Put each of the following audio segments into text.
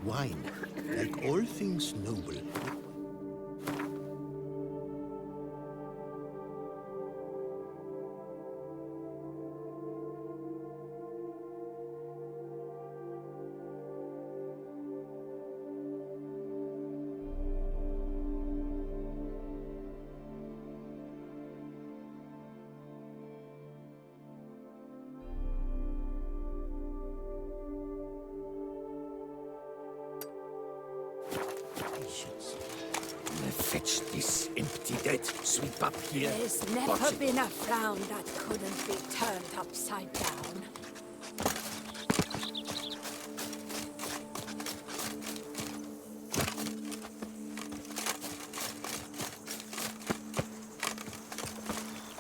wine. Like all things noble. Fetch this empty dead, sweep up here. There's never been a frown that couldn't be turned upside down.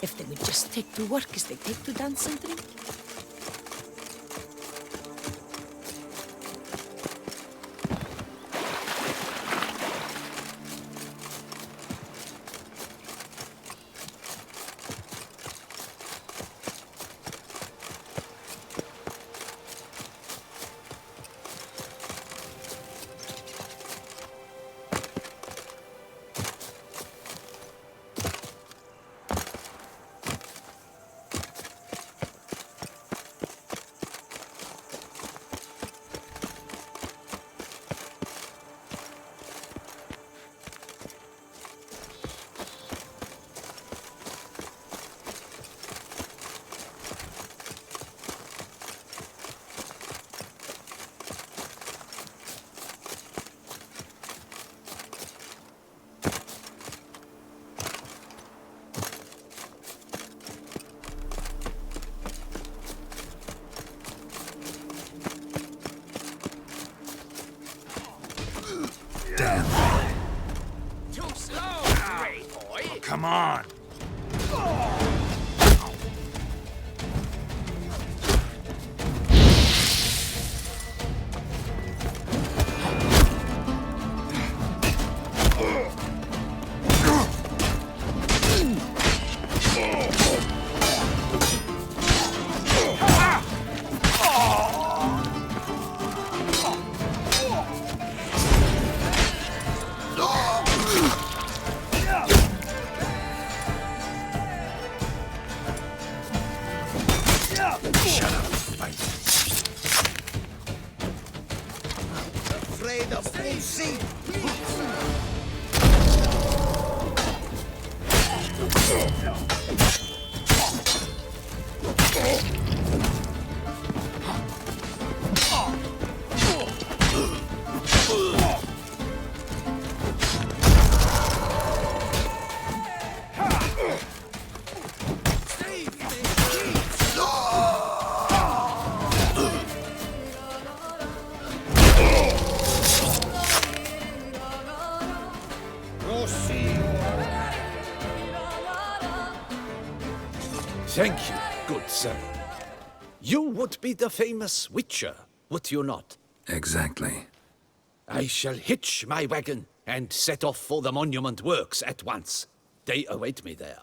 If they would just take to work as they take to dance and drink. Too slow, gray boy. Oh, come on. Afraid of full sea. Thank you, good sir. You would be the famous Witcher, would you not? Exactly. I shall hitch my wagon and set off for the monument works at once. They await me there.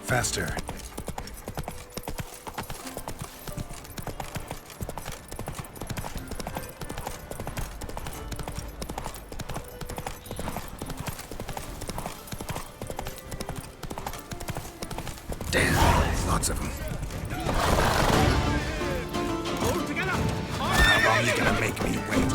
Faster. Damn, lots of them. How long you gonna make me wait?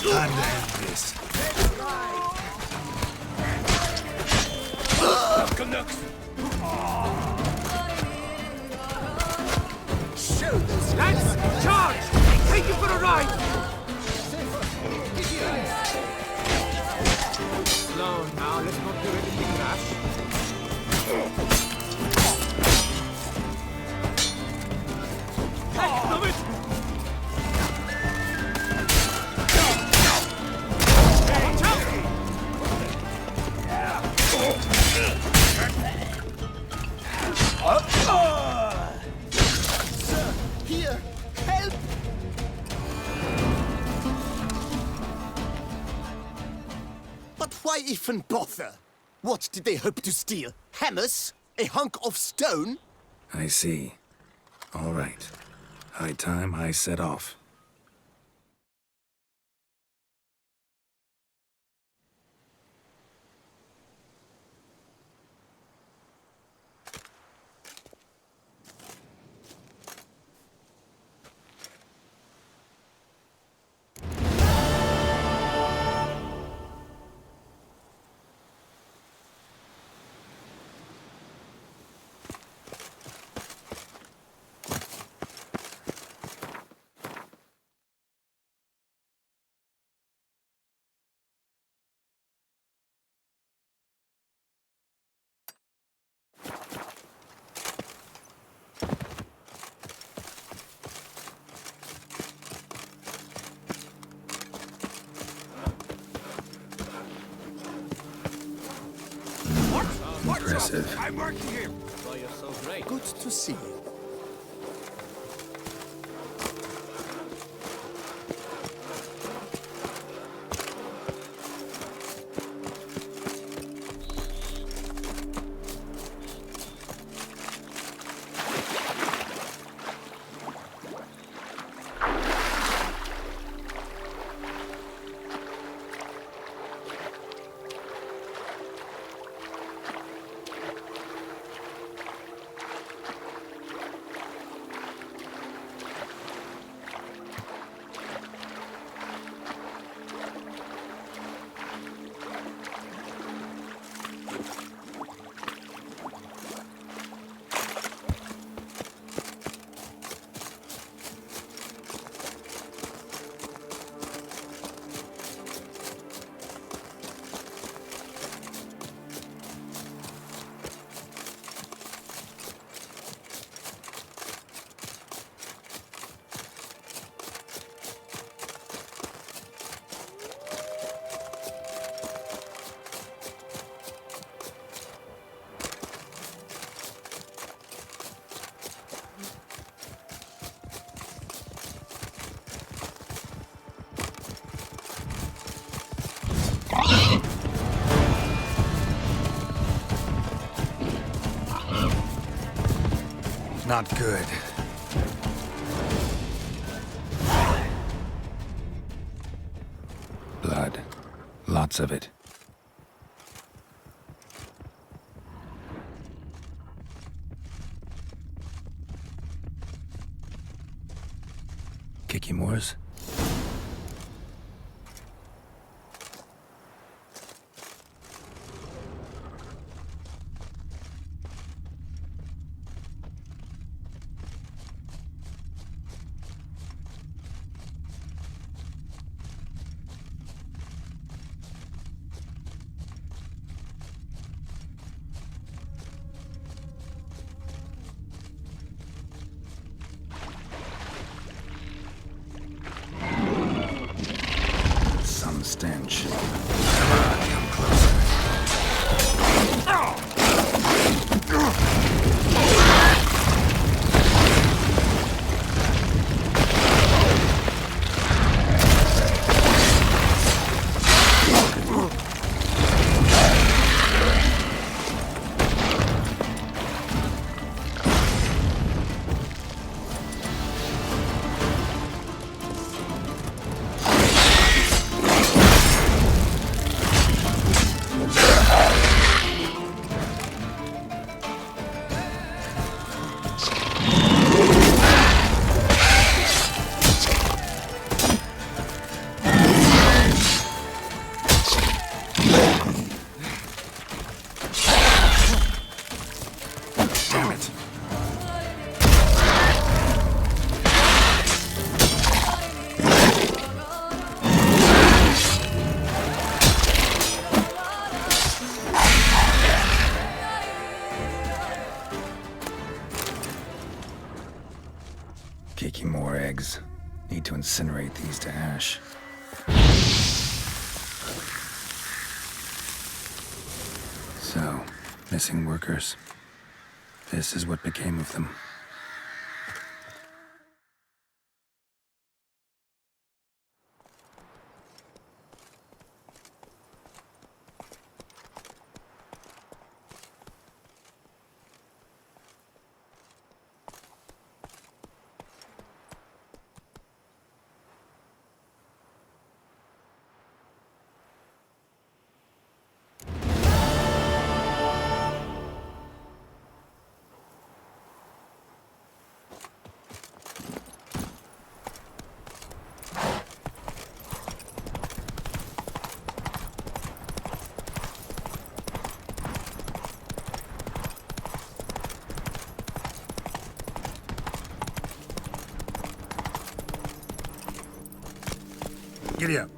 Time to end this. Lads, charge! Take you for a ride! Slow now, let's not do anything rash. Stop it! Watch out! Sir, here, help! But why even bother? What did they hope to steal? Hammers? A hunk of stone? I see. All right. High time I set off. Impressive. I'm working here! Oh, you're so great. Good to see you. Not good. Blood. Lots of it. Kikimores? making more eggs. Need to incinerate these to ash. So, missing workers. This is what became of them. Giddy up.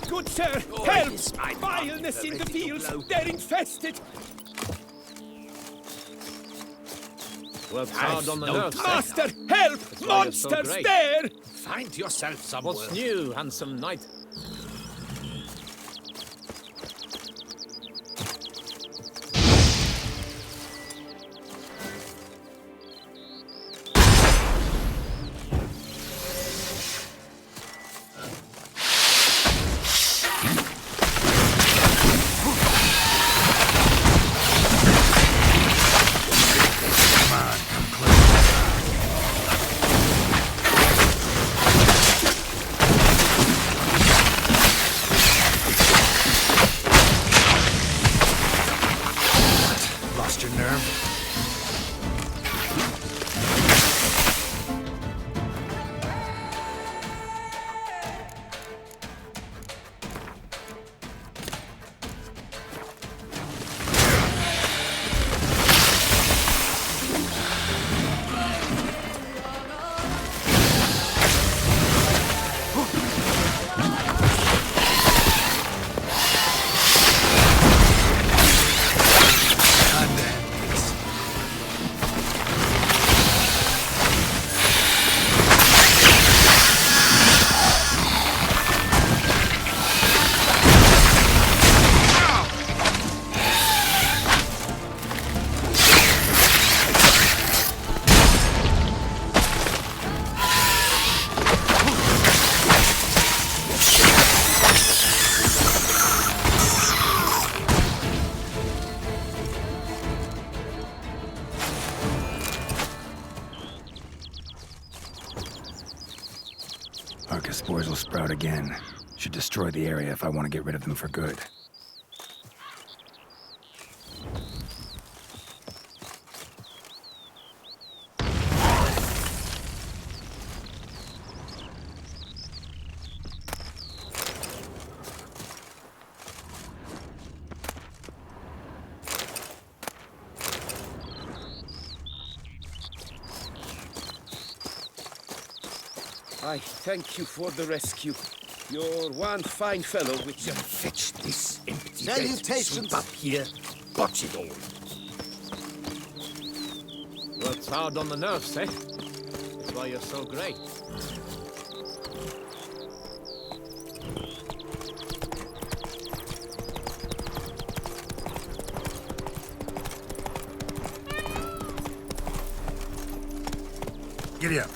Good sir, help! Vileness in the fields! They're infested! Well, hard on the nerves. Master, help! why you're so Monsters great. there! Find yourself some What's work. new, handsome knight? Lost your nerve? Arcus spores will sprout again. Should destroy the area if I want to get rid of them for good. I thank you for the rescue. You're one fine fellow which Fetch this empty Salutations. Sweep up here, botch it all. Works hard on the nerves, eh? That's why you're so great. Giddy up.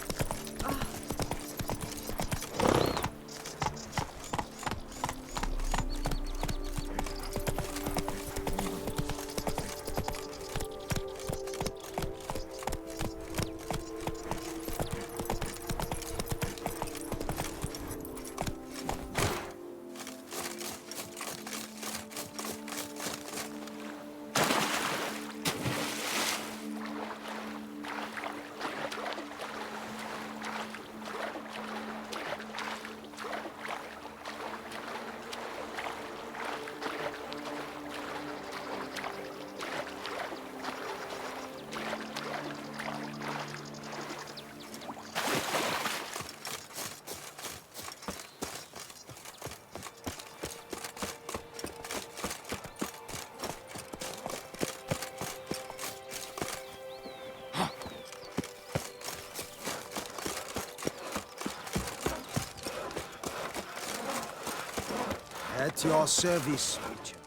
At your service, Witcher.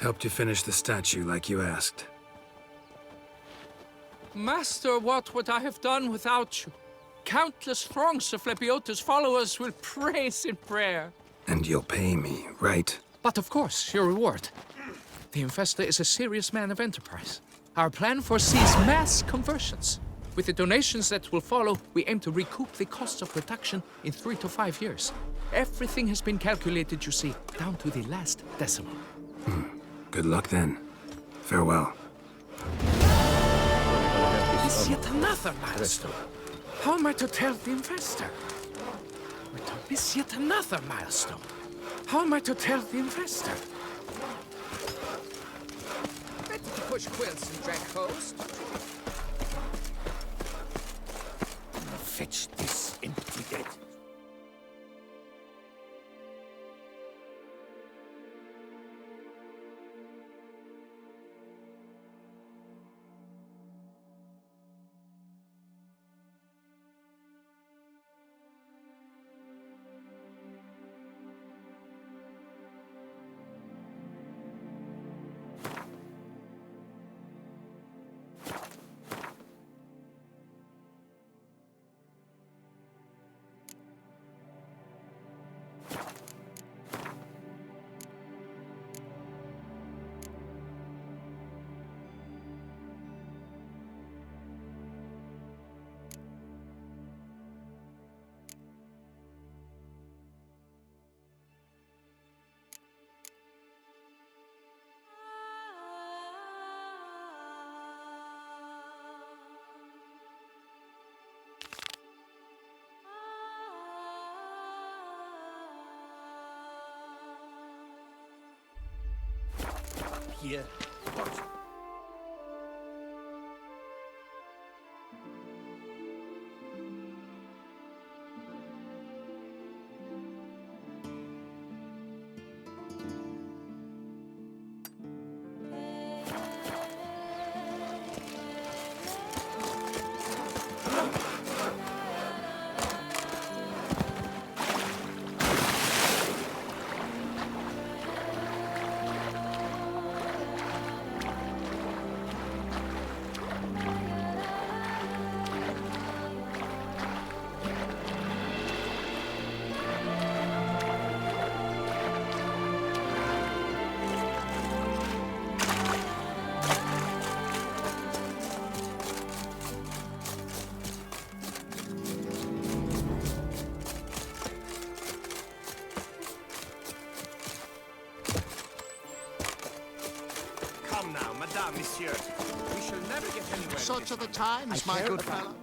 Helped you finish the statue like you asked. Master, what would I have done without you? Countless throngs of Lebiota's followers will praise in prayer. And you'll pay me, right? But of course, your reward. The Infestor is a serious man of enterprise. Our plan foresees mass conversions. With the donations that will follow, we aim to recoup the cost of production in 3 to 5 years. Everything has been calculated, you see, down to the last decimal. Good luck then. Farewell. This is yet another milestone. How am I to tell the Infestor? This is yet another milestone. How am I to tell the Infestor? Better to push quilts and drag hose. Fetch this empty dead. Here. Watch. Monsieur. We shall never get anywhere. Such are the times, my good fellow.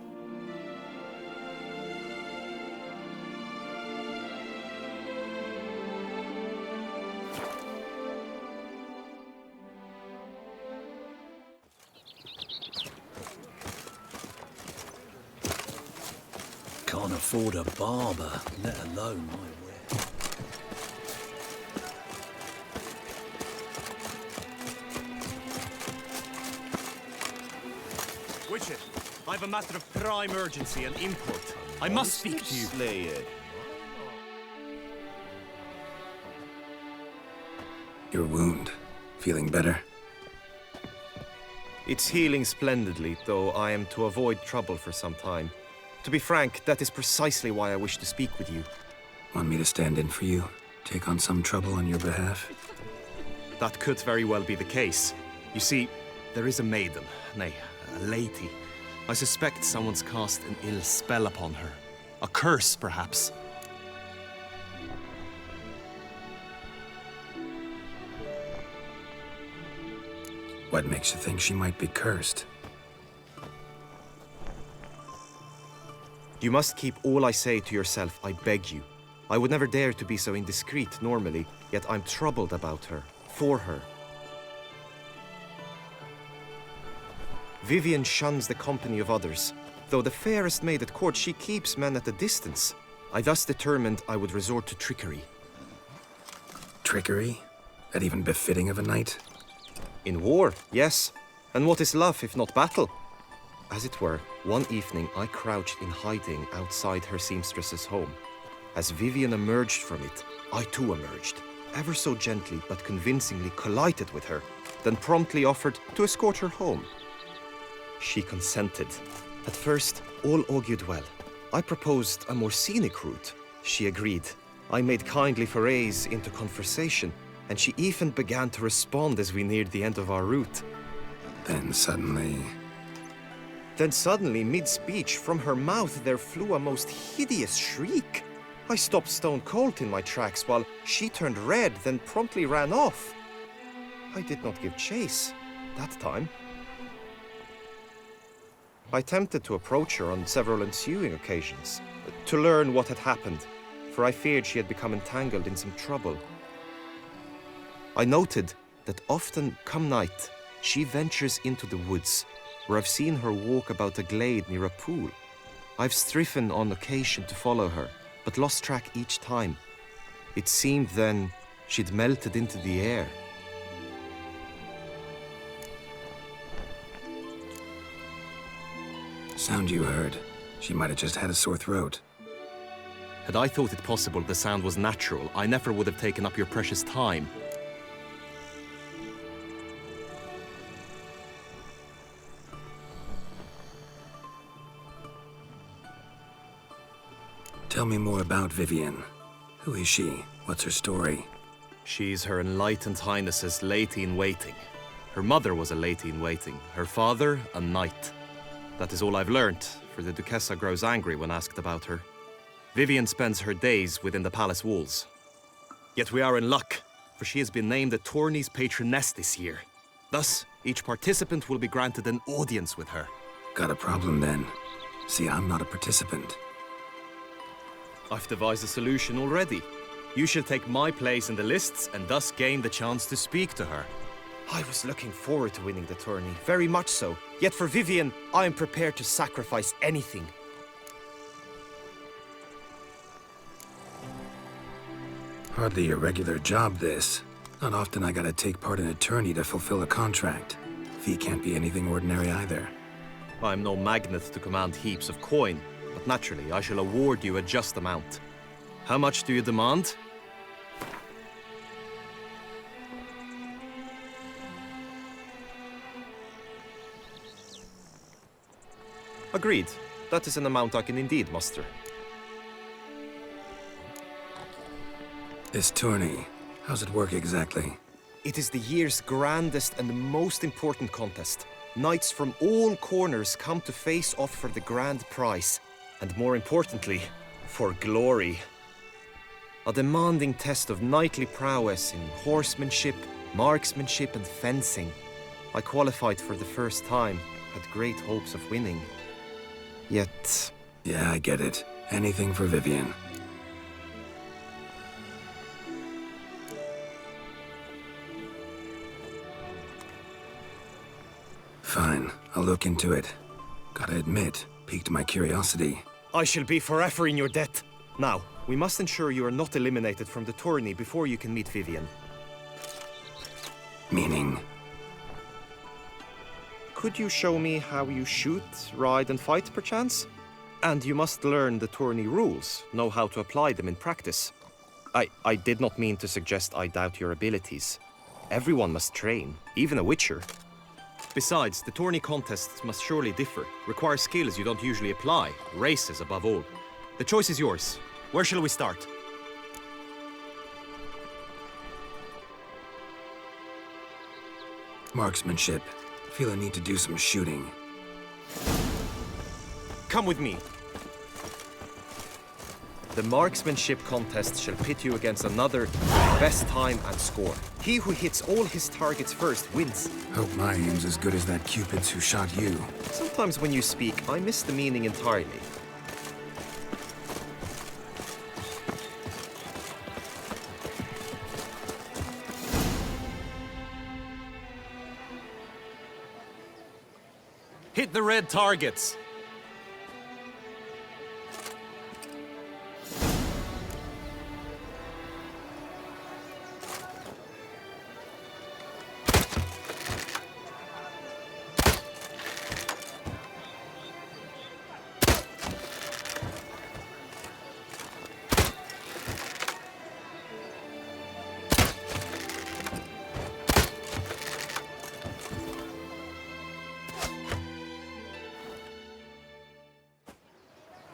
Can't afford a barber, let alone my wear. Witcher, I have a matter of prime urgency and import. I must speak to you. Slayer. Your wound. Feeling better? It's healing splendidly, though I am to avoid trouble for some time. To be frank, that is precisely why I wish to speak with you. Want me to stand in for you? Take on some trouble on your behalf? That could very well be the case. You see, there is a maiden, nay, a lady. I suspect someone's cast an ill spell upon her. A curse, perhaps. What makes you think she might be cursed? You must keep all I say to yourself, I beg you. I would never dare to be so indiscreet normally, yet I'm troubled about her, for her. Vivian shuns the company of others. Though the fairest maid at court, she keeps men at a distance. I thus determined I would resort to trickery. Trickery? That even befitting of a knight? In war, yes. And what is love if not battle? As it were, one evening I crouched in hiding outside her seamstress's home. As Vivian emerged from it, I too emerged. ever so gently but convincingly collided with her, then promptly offered to escort her home. She consented. At first, all augured well. I proposed a more scenic route. She agreed. I made kindly forays into conversation, and she even began to respond as we neared the end of our route. Then suddenly, mid-speech, from her mouth there flew a most hideous shriek. I stopped stone cold in my tracks while she turned red, then promptly ran off. I did not give chase that time. I attempted to approach her on several ensuing occasions, to learn what had happened, for I feared she had become entangled in some trouble. I noted that often, come night, she ventures into the woods, where I've seen her walk about a glade near a pool. I've striven on occasion to follow her, but lost track each time. It seemed then she'd melted into the air. sound you heard. She might have just had a sore throat. Had I thought it possible the sound was natural, I never would have taken up your precious time. Tell me more about Vivian. Who is she? What's her story? She's Her Enlightened Highness's lady-in-waiting. Her mother was a lady-in-waiting, her father a knight. That is all I've learnt, for the Duchessa grows angry when asked about her. Vivian spends her days within the palace walls. Yet we are in luck, for she has been named the tourney's patroness this year. Thus, each participant will be granted an audience with her. Got a problem then. See, I'm not a participant. I've devised a solution already. You shall take my place in the lists and thus gain the chance to speak to her. I was looking forward to winning the tourney, very much so. Yet for Vivian, I am prepared to sacrifice anything. Hardly a regular job, this. Not often I gotta take part in a tourney to fulfill a contract. Fee can't be anything ordinary either. I'm no magnet to command heaps of coin, but naturally I shall award you a just amount. How much do you demand? Agreed. That is an amount I can indeed muster. This tourney, how's it work exactly? It is the year's grandest and most important contest. Knights from all corners come to face off for the grand prize. And more importantly, for glory. A demanding test of knightly prowess in horsemanship, marksmanship and fencing. I qualified for the first time, had great hopes of winning. Yet... Yeah, I get it. Anything for Vivian. Fine, I'll look into it. Gotta admit, piqued my curiosity. I shall be forever in your debt. Now, we must ensure you are not eliminated from the tourney before you can meet Vivian. Meaning? Could you show me how you shoot, ride and fight, perchance? And you must learn the tourney rules, know how to apply them in practice. I did not mean to suggest I doubt your abilities. Everyone must train, even a witcher. Besides, the tourney contests must surely differ, require skills you don't usually apply, races above all. The choice is yours. Where shall we start? Marksmanship. Feel I need to do some shooting. Come with me. The marksmanship contest shall pit you against another best time and score. He who hits all his targets first wins. Hope my aim's as good as that Cupid's who shot you. Sometimes when you speak, I miss the meaning entirely. Hit the red targets!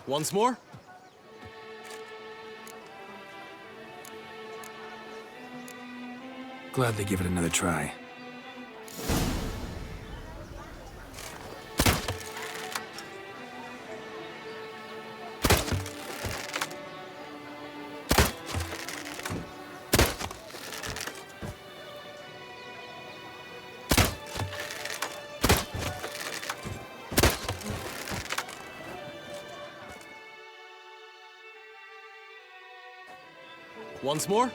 Once more? Gladly give it another try. Once more?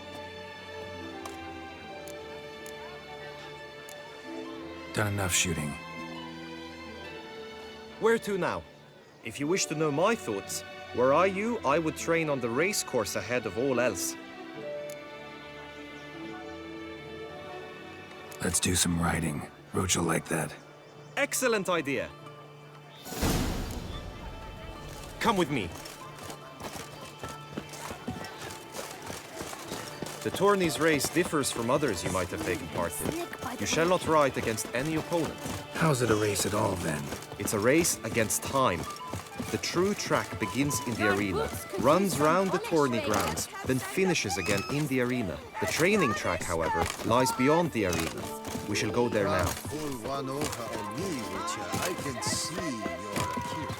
Done enough shooting. Where to now? If you wish to know my thoughts, were I you, I would train on the race course ahead of all else. Let's do some riding. Roach will like that. Excellent idea. Come with me. The tourney's race differs from others you might have taken part in. You shall not ride against any opponent. How's it a race at all, then? It's a race against time. The true track begins in the arena, runs round the tourney grounds, then finishes again in the arena. The training track, however, lies beyond the arena. We shall go there now. Pull one over on me, Witcher. I can see you're a hero.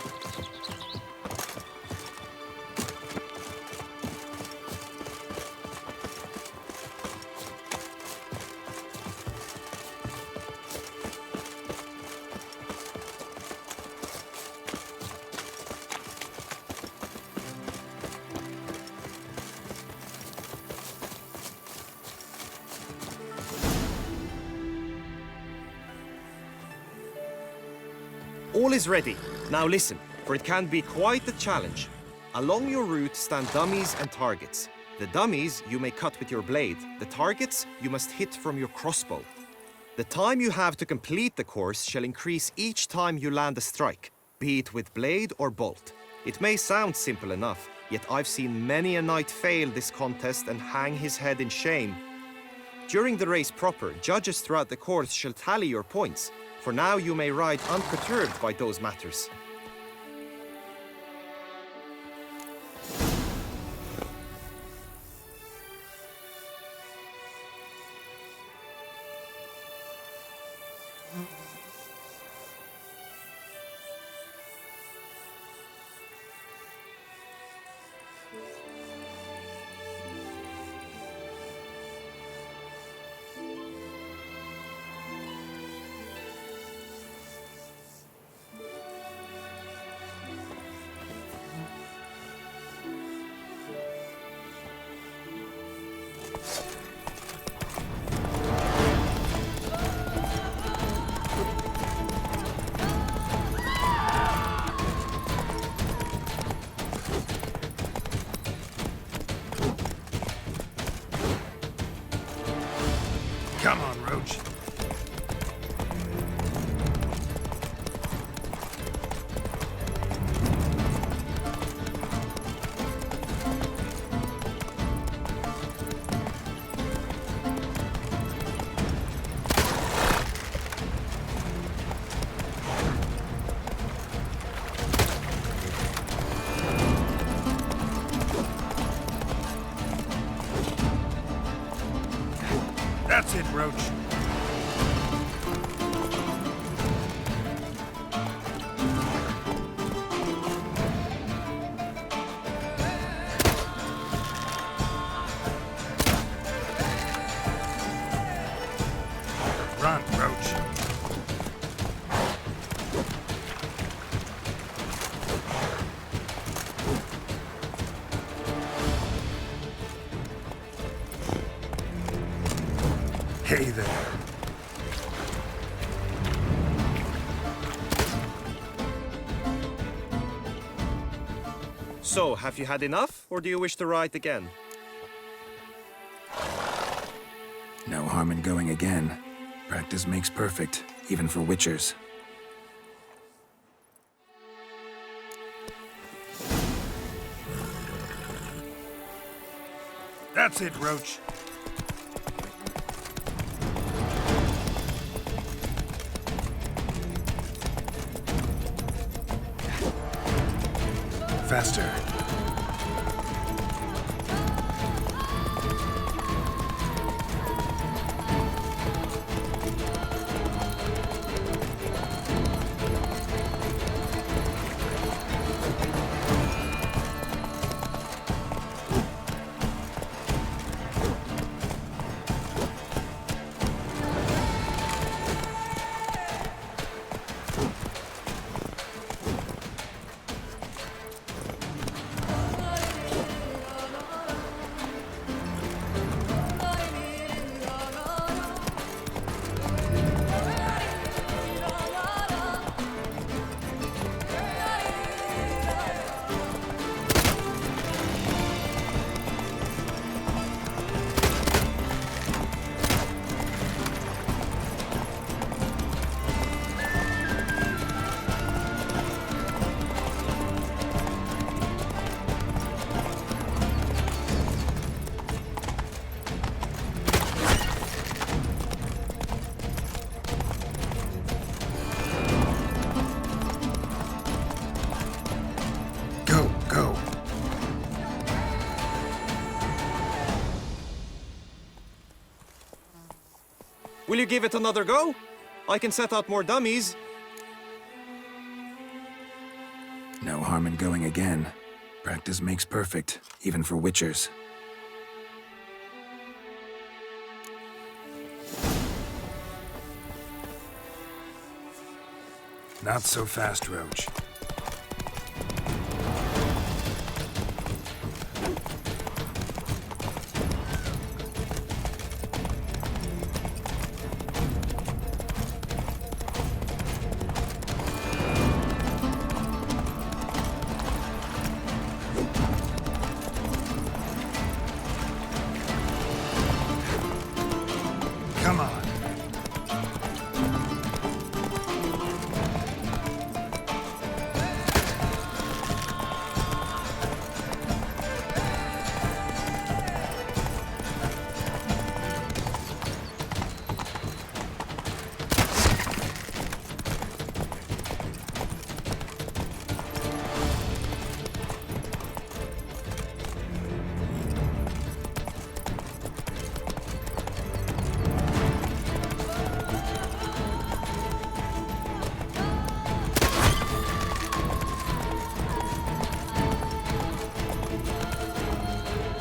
All is ready. Now listen, for it can be quite a challenge. Along your route stand dummies and targets. The dummies you may cut with your blade. The targets you must hit from your crossbow. The time you have to complete the course shall increase each time you land a strike, be it with blade or bolt. It may sound simple enough, yet I've seen many a knight fail this contest and hang his head in shame. During the race proper, judges throughout the course shall tally your points. For now you may ride unperturbed by those matters. Come on, Roach. That's it, Roach. Run, Roach. Hey there. So, have you had enough, or do you wish to ride again? No harm in going again. Practice makes perfect, even for witchers. That's it, Roach. faster. Go. Will you give it another go? I can set out more dummies. No harm in going again. Practice makes perfect, even for witchers. Not so fast, Roach. Come on.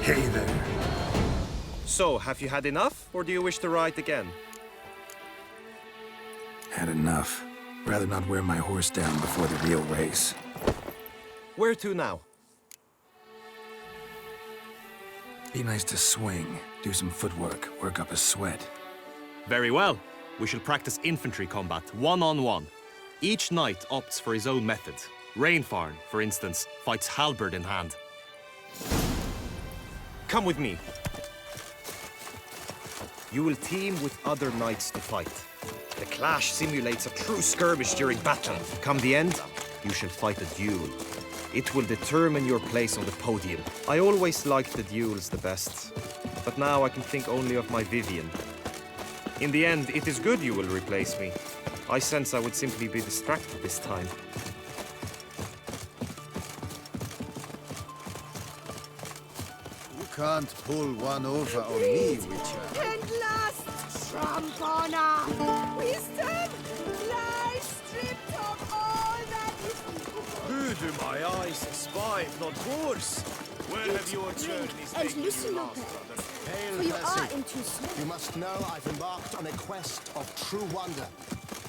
Hey there. So, have you had enough, or do you wish to ride again? Had enough. Rather not wear my horse down before the real race. Where to now? Be nice to swing, do some footwork, work up a sweat. Very well. We shall practice infantry combat, one-on-one. Each knight opts for his own method. Rainfarn, for instance, fights halberd in hand. Come with me. You will team with other knights to fight. The clash simulates a true skirmish during battle. Come the end, you shall fight a duel. It will determine your place on the podium. I always liked the duels the best, but now I can think only of my Vivian. In the end, it is good you will replace me. I sense I would simply be distracted this time. You can't pull one over on me, Witcher. And last, Trampana! Wisdom lies stripped of all that is Who do my eyes spy, if not worse? Where have your journeys and taken you listen last, up. brother? Hail, For you Percy. are into snow. You must know I've embarked on a quest of true wonder.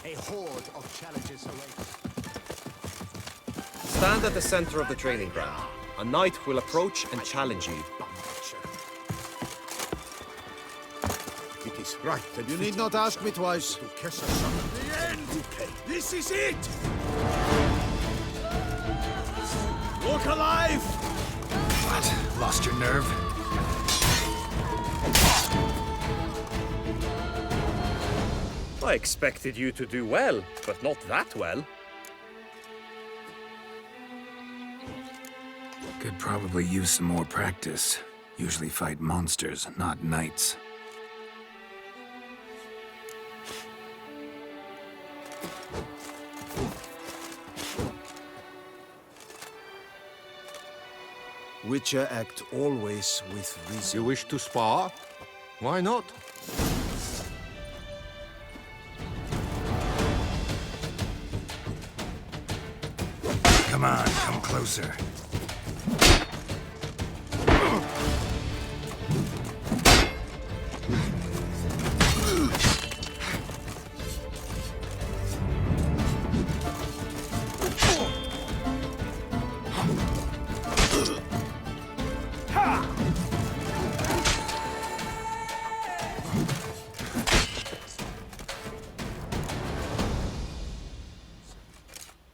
A horde of challenges awaits. Stand at the center of the training ground. A knight will approach and challenge you. It is right that You need not ask me twice. to kiss us on the end. This is it! Look alive! What? Lost your nerve? I expected you to do well, but not that well. Could probably use some more practice. Usually fight monsters, not knights. Witcher act always with reason. You wish to spar? Why not? Come on, come closer.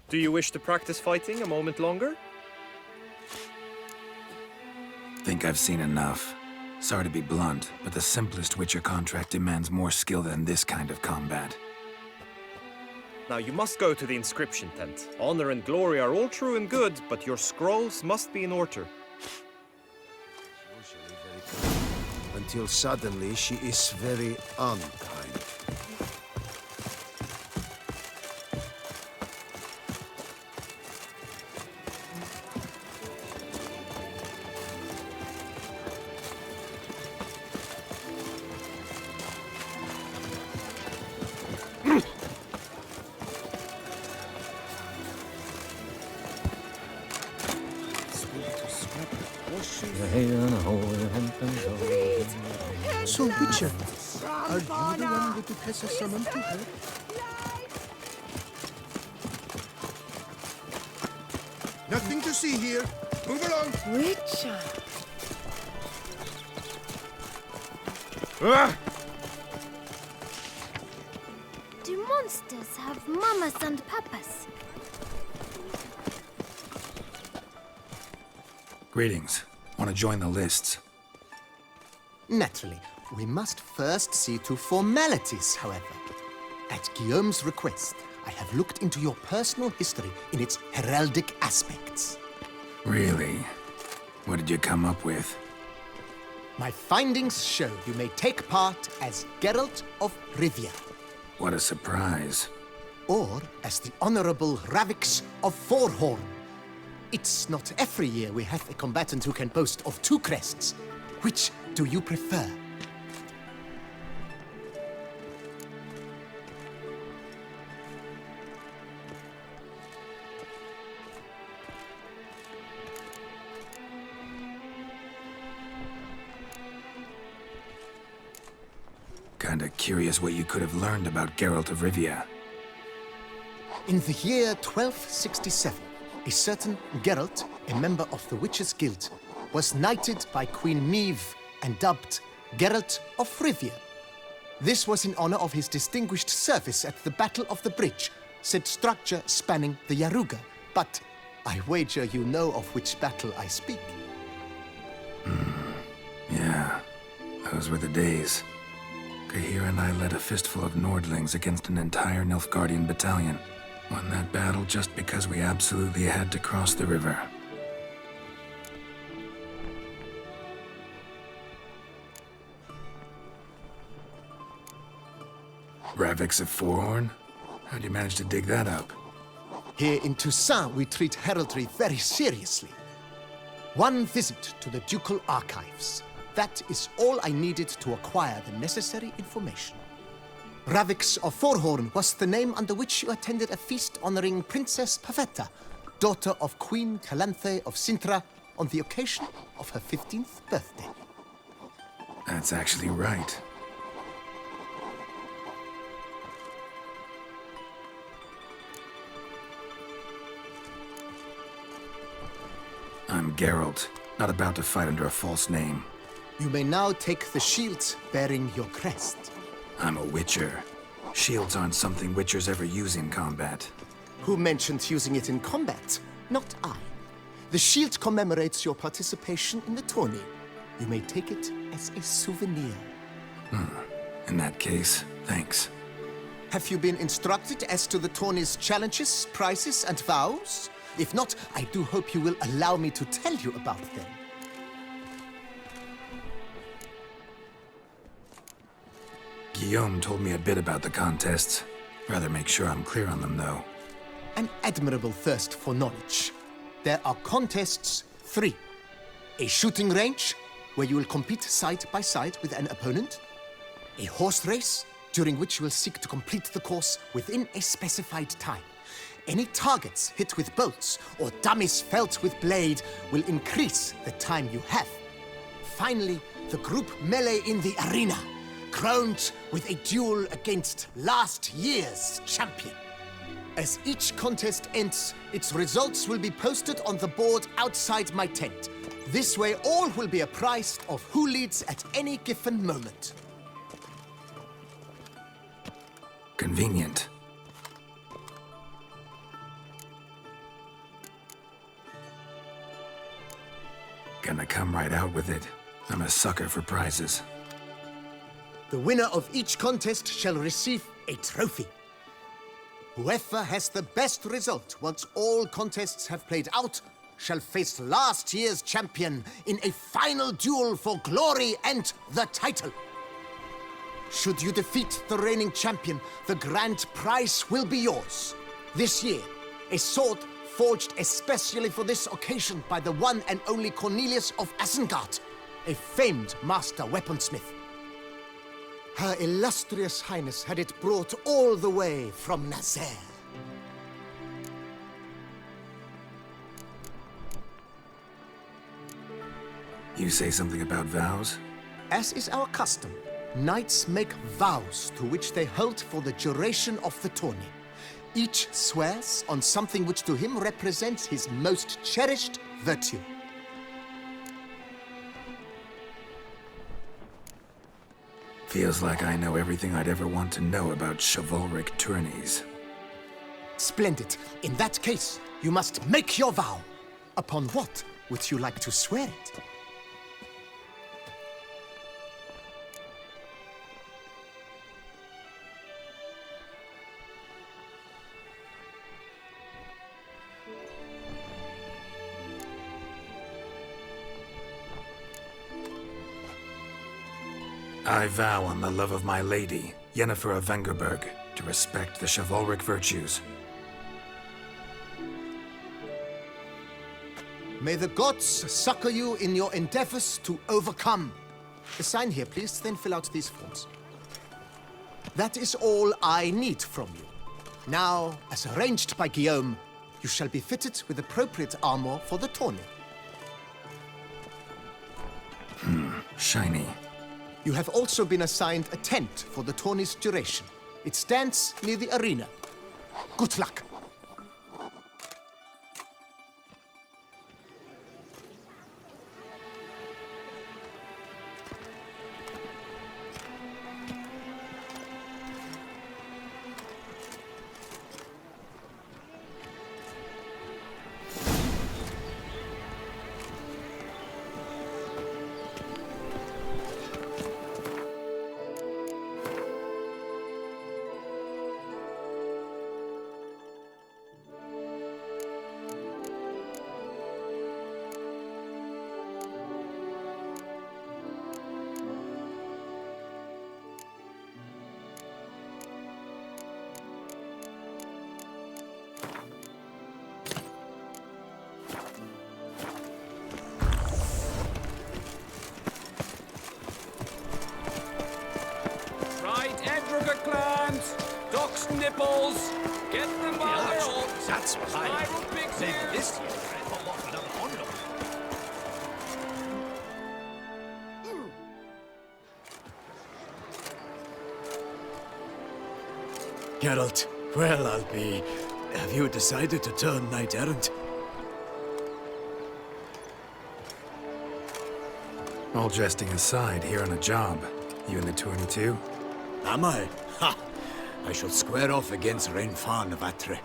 Do you wish to practice fighting a moment longer? Think I've seen enough. Sorry to be blunt, but the simplest Witcher contract demands more skill than this kind of combat. Now you must go to the inscription tent. Honor and glory are all true and good, but your scrolls must be in order. Usually very kind, until suddenly she is very unkind. So, Witcher, are you the one with the Tessa summoned to her? Nothing to see here. Move along. Witcher. Do monsters have mamas and papas? Greetings. Want to join the lists? Naturally, we must first see to formalities, however. At Guillaume's request, I have looked into your personal history in its heraldic aspects. Really? What did you come up with? My findings show you may take part as Geralt of Rivia, What a surprise. or as the Honorable Ravix of Forhorn. It's not every year we have a combatant who can boast of 2 crests. Which do you prefer? Kinda curious what you could have learned about Geralt of Rivia. In the year 1267, a certain Geralt, a member of the Witches' Guild, was knighted by Queen Meve and dubbed Geralt of Rivia. This was in honor of his distinguished service at the Battle of the Bridge, said structure spanning the Yaruga. But I wager you know of which battle I speak. Yeah, those were the days. Kahir and I led a fistful of Nordlings against an entire Nilfgaardian battalion. Won that battle just because we absolutely had to cross the river. Ravix of Forhorn? How'd you manage to dig that up? Here in Toussaint, we treat heraldry very seriously. One visit to the ducal archives. That is all I needed to acquire the necessary information. Ravix of Forhorn was the name under which you attended a feast honoring Princess Pavetta, daughter of Queen Calanthe of Sintra, on the occasion of her 15th birthday. That's actually right. I'm Geralt, not about to fight under a false name. You may now take the shield bearing your crest. I'm a Witcher. Shields aren't something Witchers ever use in combat. Who mentioned using it in combat? Not I. The shield commemorates your participation in the tourney. You may take it as a souvenir. In that case, thanks. Have you been instructed as to the tourney's challenges, prizes, and vows? If not, I do hope you will allow me to tell you about them. Guillaume told me a bit about the contests. Rather make sure I'm clear on them, though. An admirable thirst for knowledge. There are contests 3. A shooting range, where you will compete side by side with an opponent. A horse race, during which you will seek to complete the course within a specified time. Any targets hit with bolts or dummies felt with blade will increase the time you have. Finally, the group melee in the arena, crowned with a duel against last year's champion. As each contest ends, its results will be posted on the board outside my tent. This way, all will be apprised of who leads at any given moment. Convenient. Gonna come right out with it. I'm a sucker for prizes. The winner of each contest shall receive a trophy. Whoever has the best result once all contests have played out shall face last year's champion in a final duel for glory and the title. Should you defeat the reigning champion, the grand prize will be yours. This year, a sword forged especially for this occasion by the one and only Cornelius of Isengard, a famed master weaponsmith. Her illustrious highness had it brought all the way from Nazaire. You say something about vows? As is our custom, knights make vows to which they hold for the duration of the tourney. Each swears on something which to him represents his most cherished virtue. Feels like I know everything I'd ever want to know about chivalric tourneys. Splendid. In that case, you must make your vow. Upon what would you like to swear it? I vow on the love of my lady, Yennefer of Vengerberg, to respect the chivalric virtues. May the gods succor you in your endeavors to overcome. Sign here, please, then fill out these forms. That is all I need from you. Now, as arranged by Guillaume, you shall be fitted with appropriate armor for the tourney. Shiny. You have also been assigned a tent for the tourney's duration. It stands near the arena. Good luck. Nipples! Get them by the hole! That's what I Spiral pigs maybe here! this year I'll pop off another bundle. Geralt, well, I'll be... Have you decided to turn knight-errant? All jesting aside, here on a job. You in the tourney too? Am I? Ha! I shall square off against Renfan of Atre.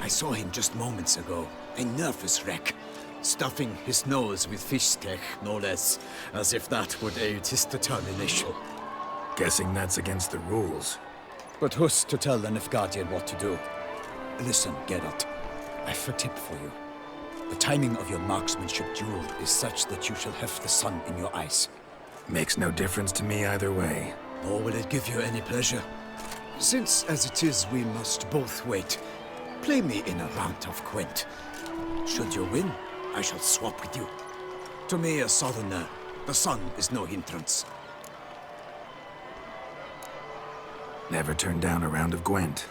I saw him just moments ago. A nervous wreck. Stuffing his nose with fish steak, no less. As if that would aid his determination. Guessing that's against the rules. But who's to tell the Nilfgaardian what to do? Listen, Geralt. I've a tip for you. The timing of your marksmanship duel is such that you shall have the sun in your eyes. Makes no difference to me either way. Nor will it give you any pleasure. Since, as it is, we must both wait, play me in a round of Gwent. Should you win, I shall swap with you. To me, a southerner, the sun is no hindrance. Never turned down a round of Gwent.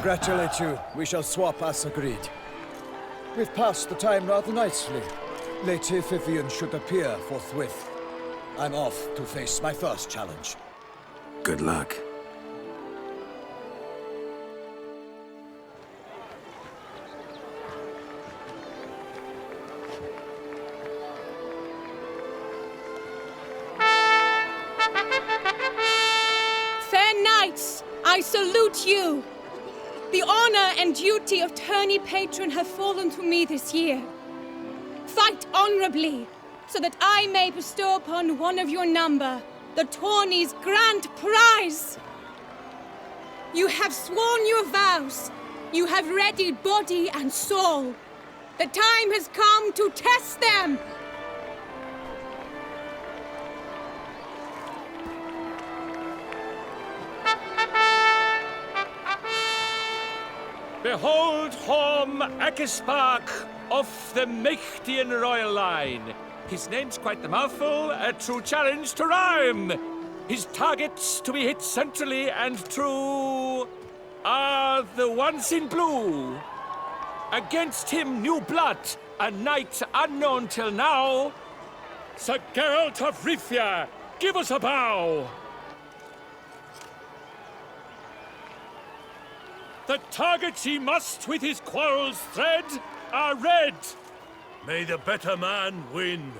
Congratulate you. We shall swap as agreed. We've passed the time rather nicely. Lady Vivian should appear forthwith. I'm off to face my first challenge. Good luck. Fair knights, I salute you. The honor and duty of tourney patron have fallen to me this year. Fight honorably, so that I may bestow upon one of your number the tourney's grand prize. You have sworn your vows. You have readied body and soul. The time has come to test them. Behold Horm Akispark of the Mechtian royal line. His name's quite the mouthful, a true challenge to rhyme. His targets to be hit centrally and true are the ones in blue. Against him new blood, a knight unknown till now. Sir Geralt of Rivia, give us a bow. The targets he must with his quarrels thread are red. May the better man win.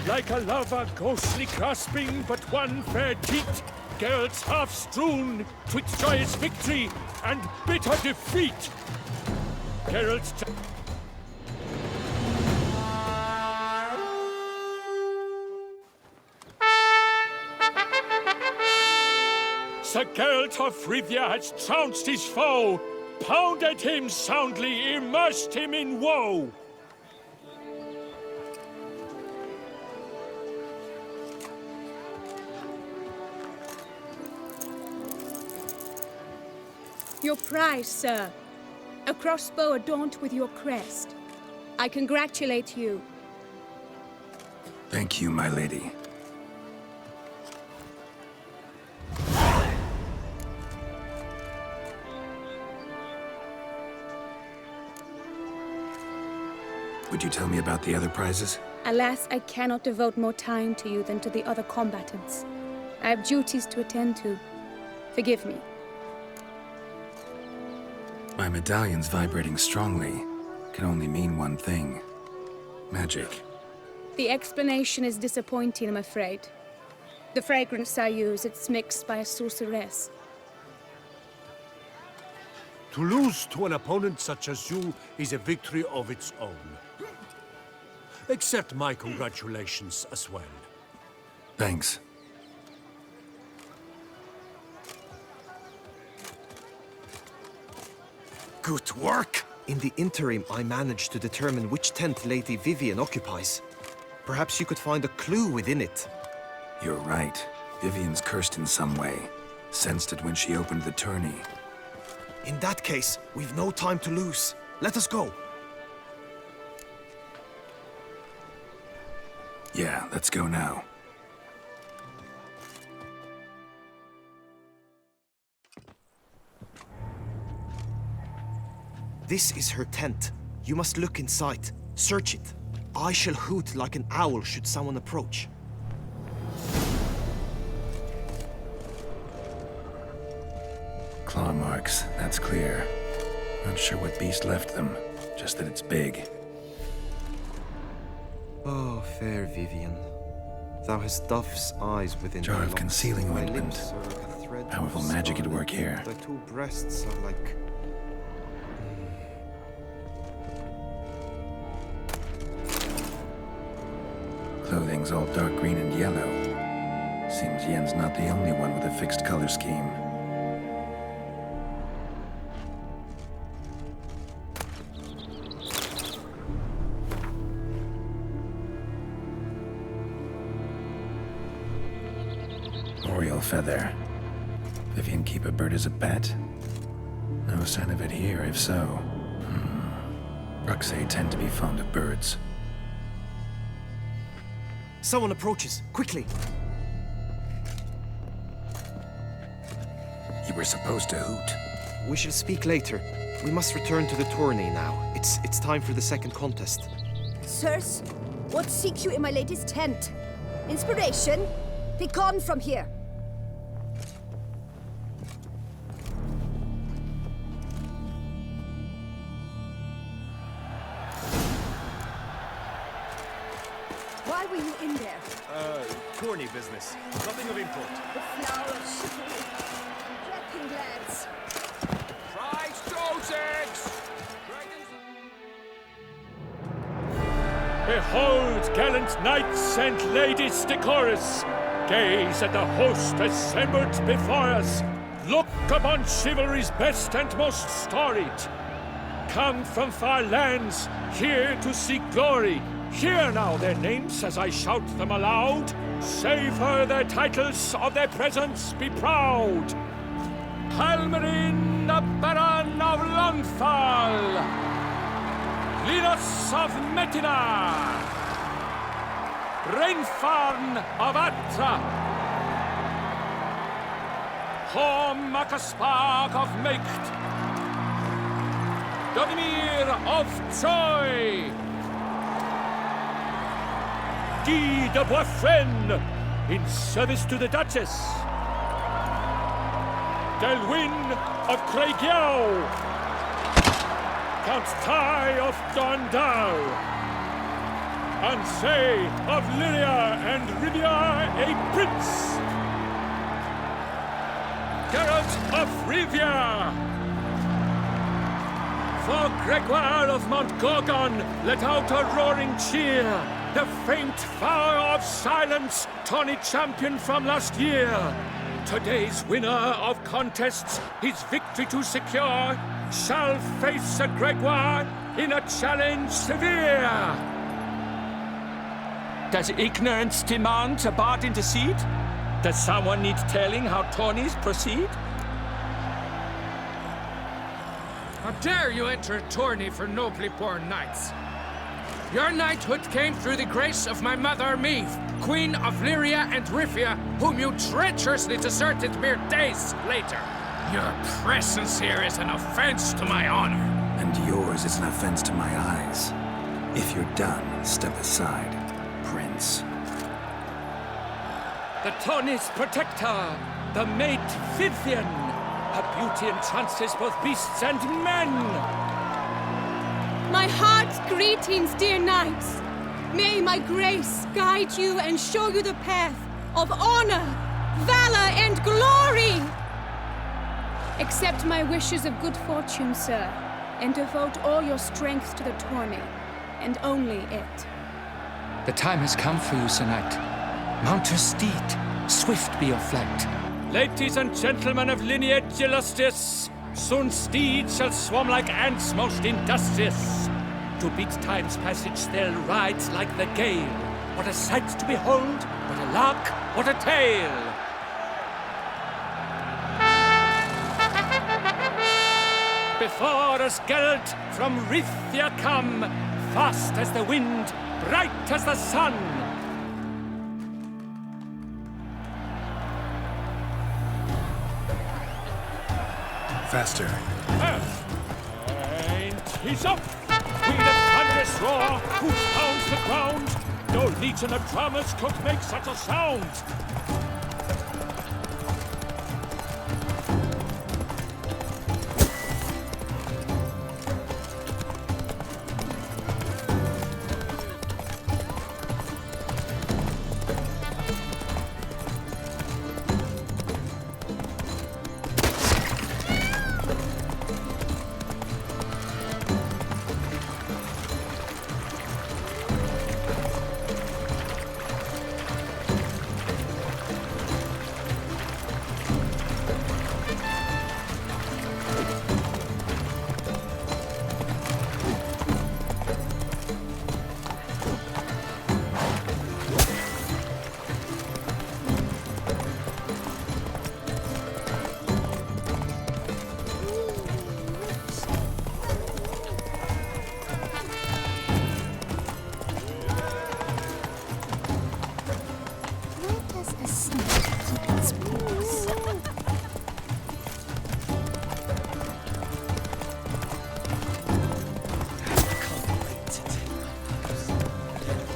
Like a lover ghostly grasping but one fair teat, Geralt's half strewn twixt joyous victory and bitter defeat. Geralt's Sir Geralt of Rivia has trounced his foe, pounded him soundly, immersed him in woe. Your prize, sir. A crossbow adorned with your crest. I congratulate you. Thank you, my lady. Would you tell me about the other prizes? Alas, I cannot devote more time to you than to the other combatants. I have duties to attend to. Forgive me. My medallion's vibrating strongly. Can only mean one thing. Magic. The explanation is disappointing, I'm afraid. The fragrance I use, it's mixed by a sorceress. To lose to an opponent such as you is a victory of its own. Accept my congratulations as well. Thanks. Good work! In the interim, I managed to determine which tent Lady Vivian occupies. Perhaps you could find a clue within it. You're right. Vivian's cursed in some way. Sensed it when she opened the tourney. In that case, we've no time to lose. Let us go. Yeah, let's go now. This is her tent. You must look inside. Search it. I shall hoot like an owl should someone approach. Claw marks, that's clear. Not sure what beast left them, just that it's big. Oh, fair Vivian. Thou hast dove's eyes within Jar thy of locks. concealing Thy ointment. lips are like a thread of Powerful magic at work here. Thy two breasts are like... Clothing's all dark green and yellow. Seems Yen's not the only one with a fixed color scheme. Oriole feather. Vivian keep a bird as a pet? No sign of it here, if so. Bruxay tend to be fond of birds. Someone approaches. Quickly! You were supposed to hoot. We shall speak later. We must return to the tourney now. It's time for the second contest. Sirs, what seek you in my lady's tent? Inspiration? Begone from here! Why were you in there? Tourney business. Nothing of import. The flower of chivalry. Wrecking lads. Prize Josephs! Behold, gallant knights and ladies decorous, gaze at the host assembled before us. Look upon chivalry's best and most storied. Come from far lands, here to seek glory. Hear now their names as I shout them aloud. Savor their titles, of their presence be proud. Halmarin, the Baron of Lonfall. Linus of Metina. Reinfarn of Atra. Horm Akaspark of Mecht. Dodimir of Troy. Guy de Boisfren, in service to the Duchess. Delwyn of Craigiau. Count Tai of Dondal. Ansay of Lyria and Rivia, a prince. Geralt of Rivia. For Gregoire of Montgorgon, let out a roaring cheer. The faint flower of silence, tawny champion from last year. Today's winner of contests, his victory to secure, shall face Sir Gregoire in a challenge severe. Does ignorance demand a bard intercede? Does someone need telling how tourneys proceed? How dare you enter a tourney for nobly born knights? Your knighthood came through the grace of my mother Meve, Queen of Lyria and Rivia, whom you treacherously deserted mere days later. Your presence here is an offense to my honor. And yours is an offense to my eyes. If you're done, step aside, Prince. The tourney's protector, the maid Vivian. Her beauty entrances both beasts and men. My heart's greetings, dear knights. May my grace guide you and show you the path of honor, valor, and glory. Accept my wishes of good fortune, sir, and devote all your strength to the tourney, and only it. The time has come for you, Sir Knight. Mount your steed. Swift be your flight. Ladies and gentlemen of lineage illustrious, soon steeds shall swarm like ants most industrious. To beat time's passage they'll ride like the gale. What a sight to behold, what a lark, what a tale! Before us Geralt from Rithia come, fast as the wind, bright as the sun. Faster. And he's up! With a thunderous roar, who pounds the ground? No legion of drummers could make such a sound!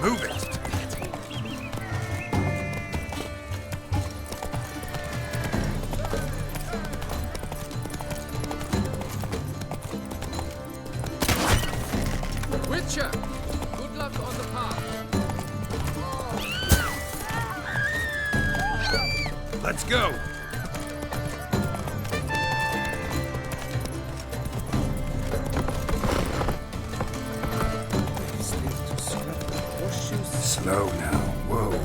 Move it! Witcher, good luck on the path. Let's go! Slow now. Whoa.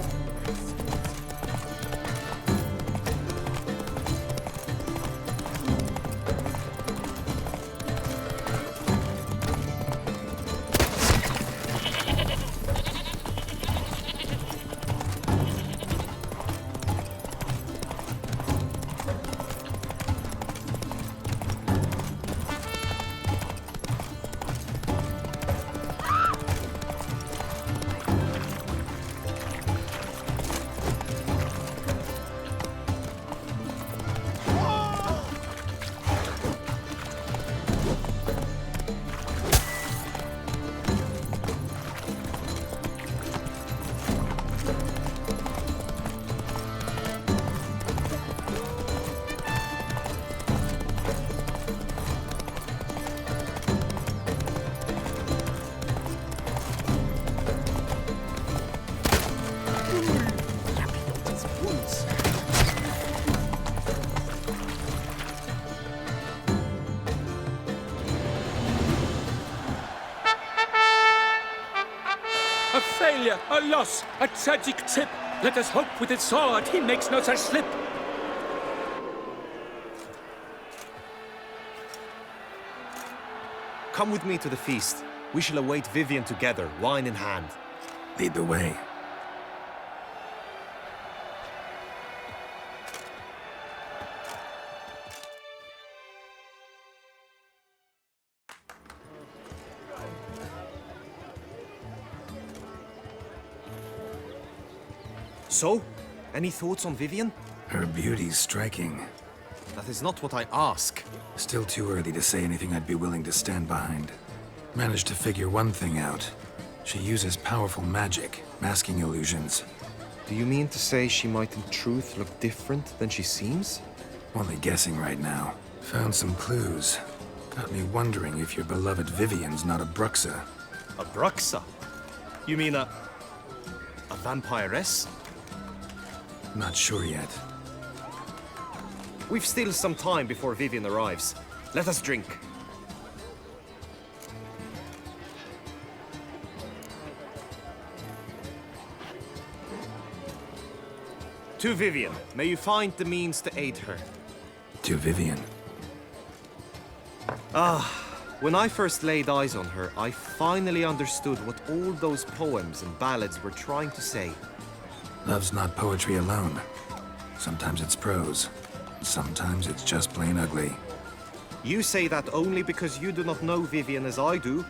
A failure, a loss, a tragic trip. Let us hope with its sword he makes no such slip. Come with me to the feast. We shall await Vivian together, wine in hand. Lead the way. So, any thoughts on Vivian? Her beauty's striking. That is not what I ask. Still too early to say anything I'd be willing to stand behind. Managed to figure one thing out. She uses powerful magic, masking illusions. Do you mean to say she might in truth look different than she seems? Only guessing right now. Found some clues. Got me wondering if your beloved Vivian's not a Bruxa. A Bruxa? You mean a vampiress? Not sure yet. We've still some time before Vivian arrives. Let us drink. To Vivian, may you find the means to aid her. To Vivian. When I first laid eyes on her, I finally understood what all those poems and ballads were trying to say. Love's not poetry alone. Sometimes it's prose. Sometimes it's just plain ugly. You say that only because you do not know Vivian as I do.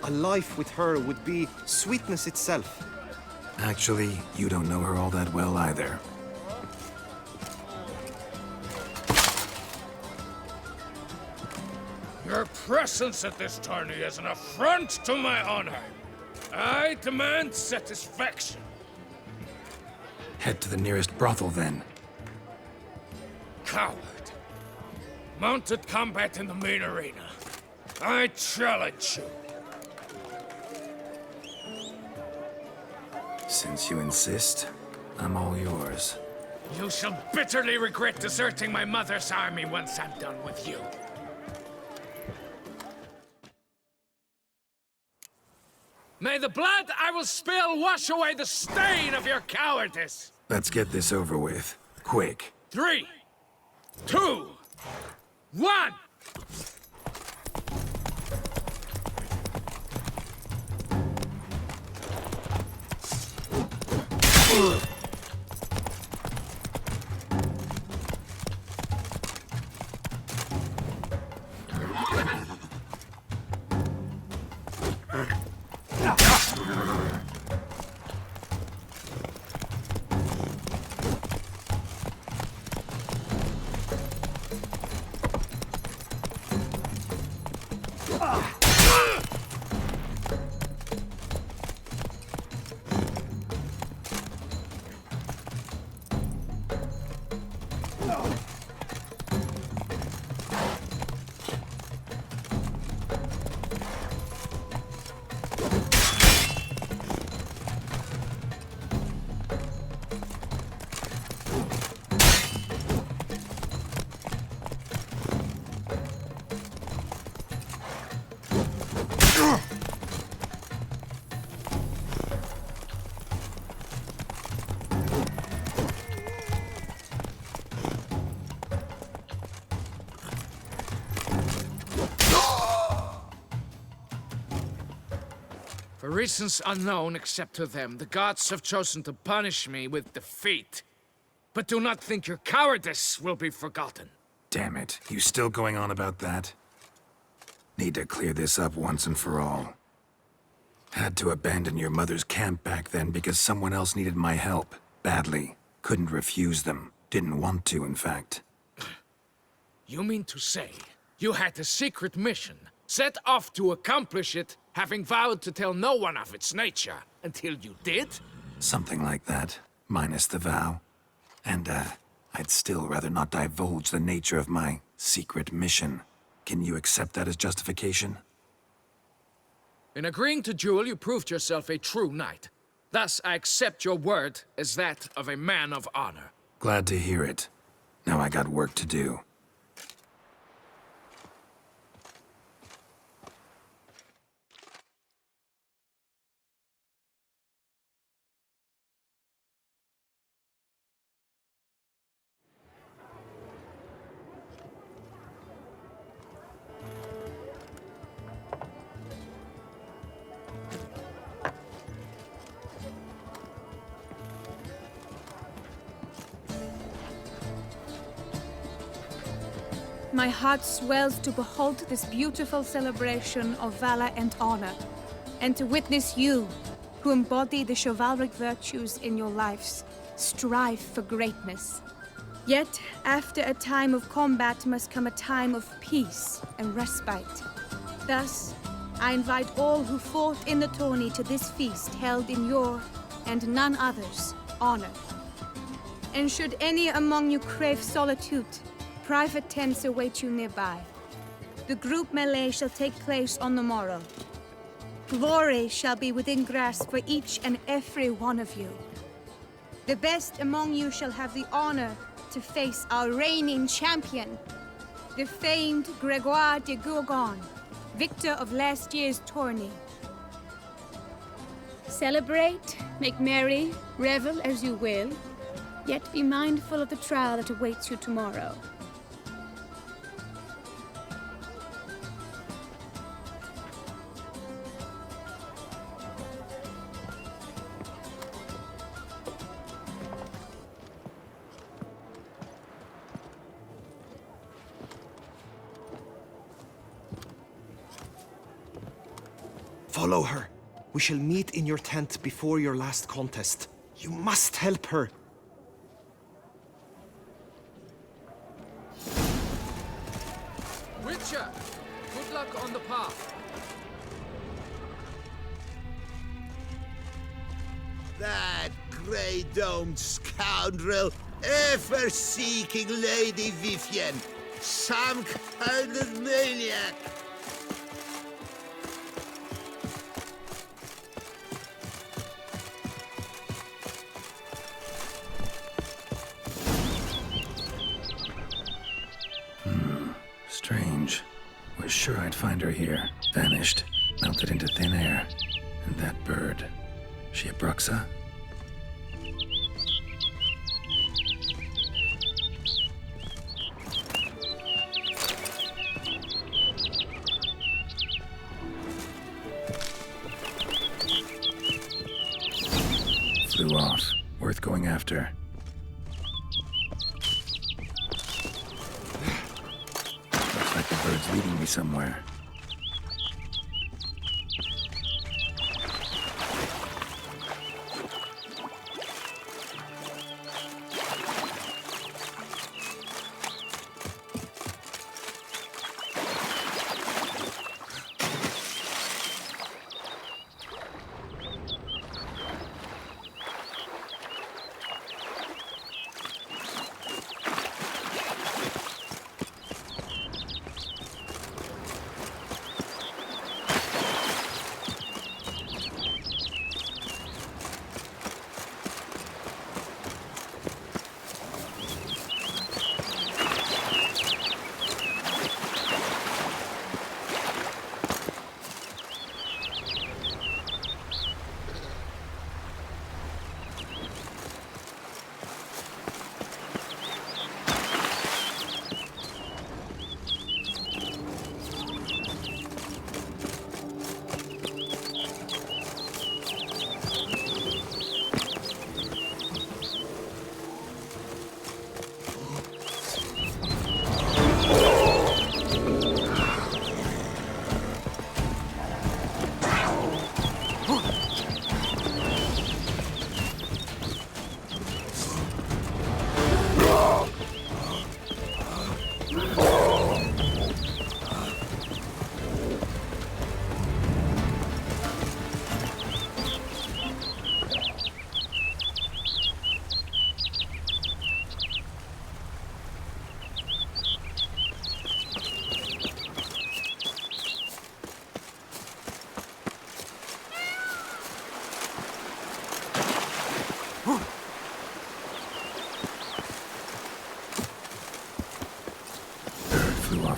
A life with her would be sweetness itself. Actually, you don't know her all that well either. Your presence at this tourney is an affront to my honor. I demand satisfaction. Head to the nearest brothel, then. Coward. Mounted combat in the main arena. I challenge you. Since you insist, I'm all yours. You shall bitterly regret deserting my mother's army once I'm done with you. May the blood I will spill wash away the stain of your cowardice! Let's get this over with. Quick. 3, 2, 1! For reasons unknown except to them, the gods have chosen to punish me with defeat. But do not think your cowardice will be forgotten. Damn it, you still going on about that? Need to clear this up once and for all. Had to abandon your mother's camp back then because someone else needed my help. Badly. Couldn't refuse them. Didn't want to, in fact. You mean to say you had a secret mission, set off to accomplish it, having vowed to tell no one of its nature, until you did? Something like that, minus the vow. And, I'd still rather not divulge the nature of my secret mission. Can you accept that as justification? In agreeing to duel, you proved yourself a true knight. Thus, I accept your word as that of a man of honor. Glad to hear it. Now I got work to do. My heart swells to behold this beautiful celebration of valor and honor, and to witness you, who embody the chivalric virtues in your lives, strive for greatness. Yet, after a time of combat must come a time of peace and respite. Thus, I invite all who fought in the tourney to this feast held in your, and none other's, honor. And should any among you crave solitude, private tents await you nearby. The group melee shall take place on the morrow. Glory shall be within grasp for each and every one of you. The best among you shall have the honor to face our reigning champion, the famed Gregoire de Gourgon, victor of last year's tourney. Celebrate, make merry, revel as you will, yet be mindful of the trial that awaits you tomorrow. Follow her. We shall meet in your tent before your last contest. You must help her. Witcher, good luck on the path. That grey-domed scoundrel, ever-seeking Lady Vivienne. Some kind of maniac. Strange. Was sure I'd find her here. Vanished. Melted into thin air. And that bird. She a Bruxa? Flew off. Worth going after. Looks like the bird's leading me somewhere.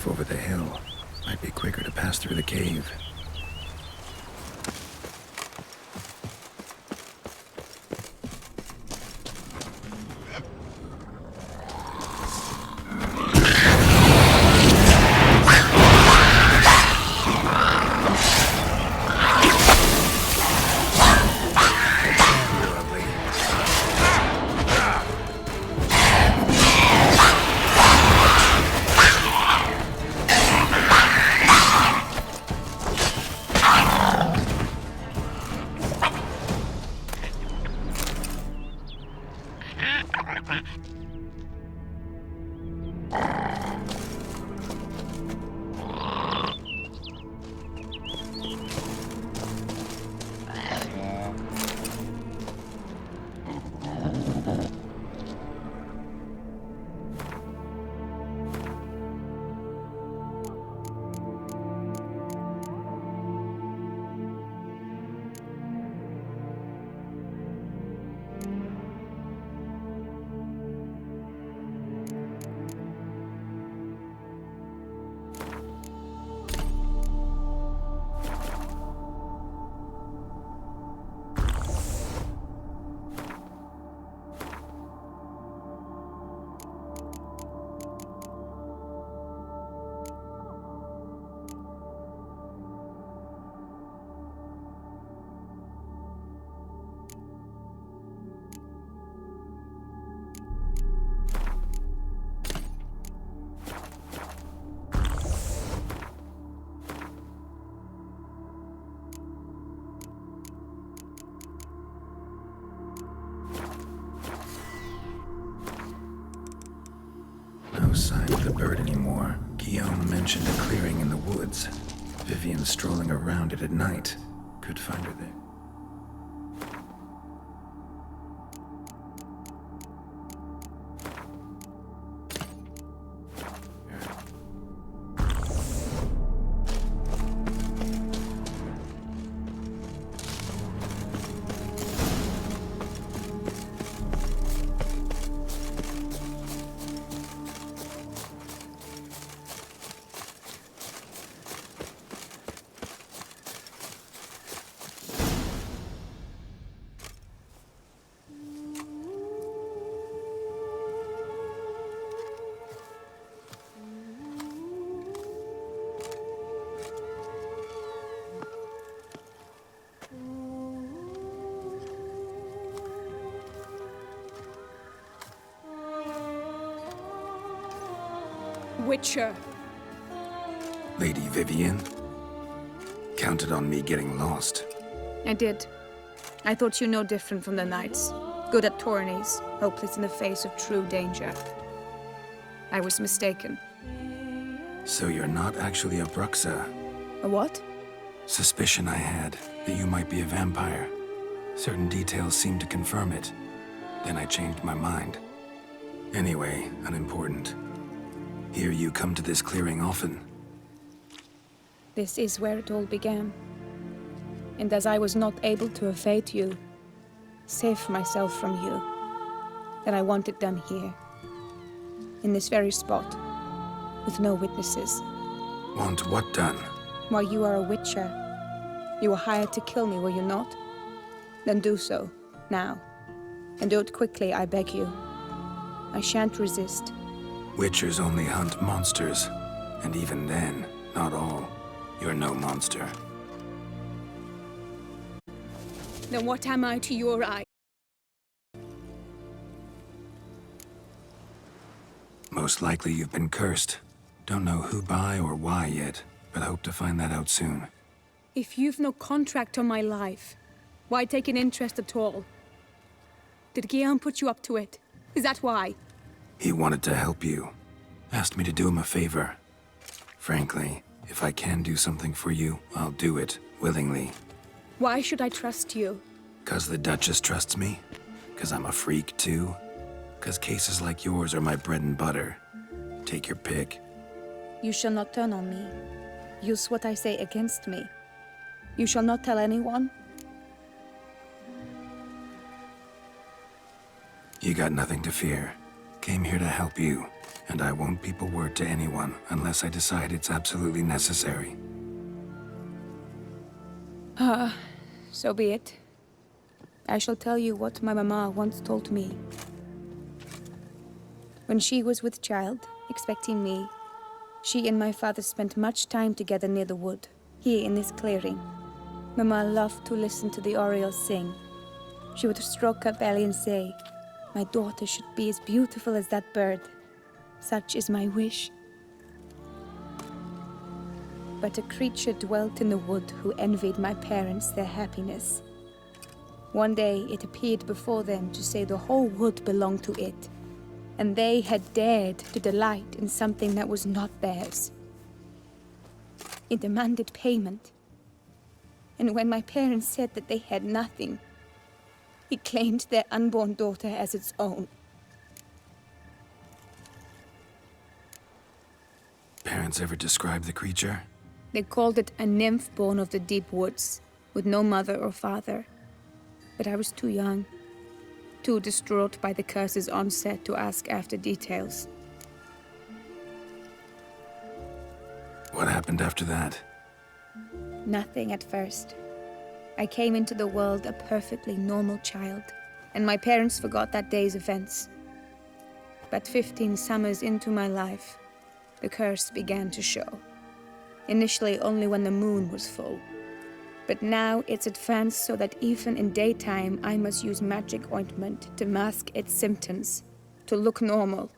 off over the hill. Might be quicker to pass through the cave. No sign of the bird anymore. Guillaume mentioned a clearing in the woods. Vivian strolling around it at night. Could find her there. Witcher. Lady Vivian? Counted on me getting lost. I did. I thought you no different from the knights. Good at tourneys, hopeless in the face of true danger. I was mistaken. So you're not actually a Bruxa? A what? Suspicion I had, that you might be a vampire. Certain details seemed to confirm it. Then I changed my mind. Anyway, unimportant. Hear you come to this clearing often. This is where it all began. And as I was not able to evade you, save myself from you, then I wanted them here. In this very spot, with no witnesses. Want what done? Why, you are a witcher. You were hired to kill me, were you not? Then do so, now. And do it quickly, I beg you. I shan't resist. Witchers only hunt monsters. And even then, not all. You're no monster. Then what am I to your eye? Most likely you've been cursed. Don't know who by or why yet, but hope to find that out soon. If you've no contract on my life, why take an interest at all? Did Guillaume put you up to it? Is that why? He wanted to help you. Asked me to do him a favor. Frankly, if I can do something for you, I'll do it, willingly. Why should I trust you? 'Cause the Duchess trusts me? 'Cause I'm a freak, too? 'Cause cases like yours are my bread and butter. Take your pick. You shall not turn on me. Use what I say against me. You shall not tell anyone? You got nothing to fear. Came here to help you. And I won't people word to anyone unless I decide it's absolutely necessary. So be it. I shall tell you what my mama once told me. When she was with child, expecting me, she and my father spent much time together near the wood, here in this clearing. Mama loved to listen to the orioles sing. She would stroke her belly and say, "My daughter should be as beautiful as that bird. Such is my wish." But a creature dwelt in the wood who envied my parents their happiness. One day it appeared before them to say the whole wood belonged to it, and they had dared to delight in something that was not theirs. It demanded payment, and when my parents said that they had nothing, it claimed their unborn daughter as its own. Parents ever describe the creature? They called it a nymph born of the deep woods, with no mother or father. But I was too young, too distraught by the curse's onset to ask after details. What happened after that? Nothing at first. I came into the world a perfectly normal child, and my parents forgot that day's events. But 15 summers into my life, the curse began to show. Initially only when the moon was full. But now it's advanced so that even in daytime I must use magic ointment to mask its symptoms, to look normal.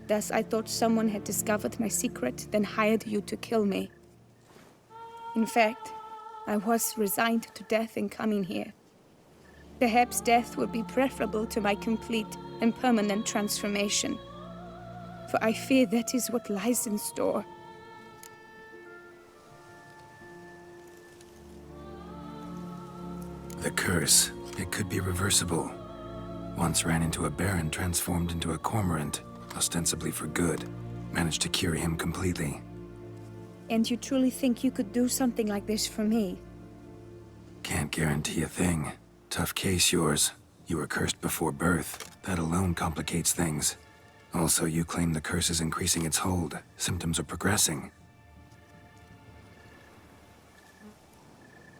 Thus I thought someone had discovered my secret, then hired you to kill me. In fact, I was resigned to death in coming here. Perhaps death would be preferable to my complete and permanent transformation. For I fear that is what lies in store. The curse. It could be reversible. Once ran into a baron transformed into a cormorant, ostensibly for good. Managed to cure him completely. And you truly think you could do something like this for me? Can't guarantee a thing. Tough case, yours. You were cursed before birth. That alone complicates things. Also, you claim the curse is increasing its hold. Symptoms are progressing.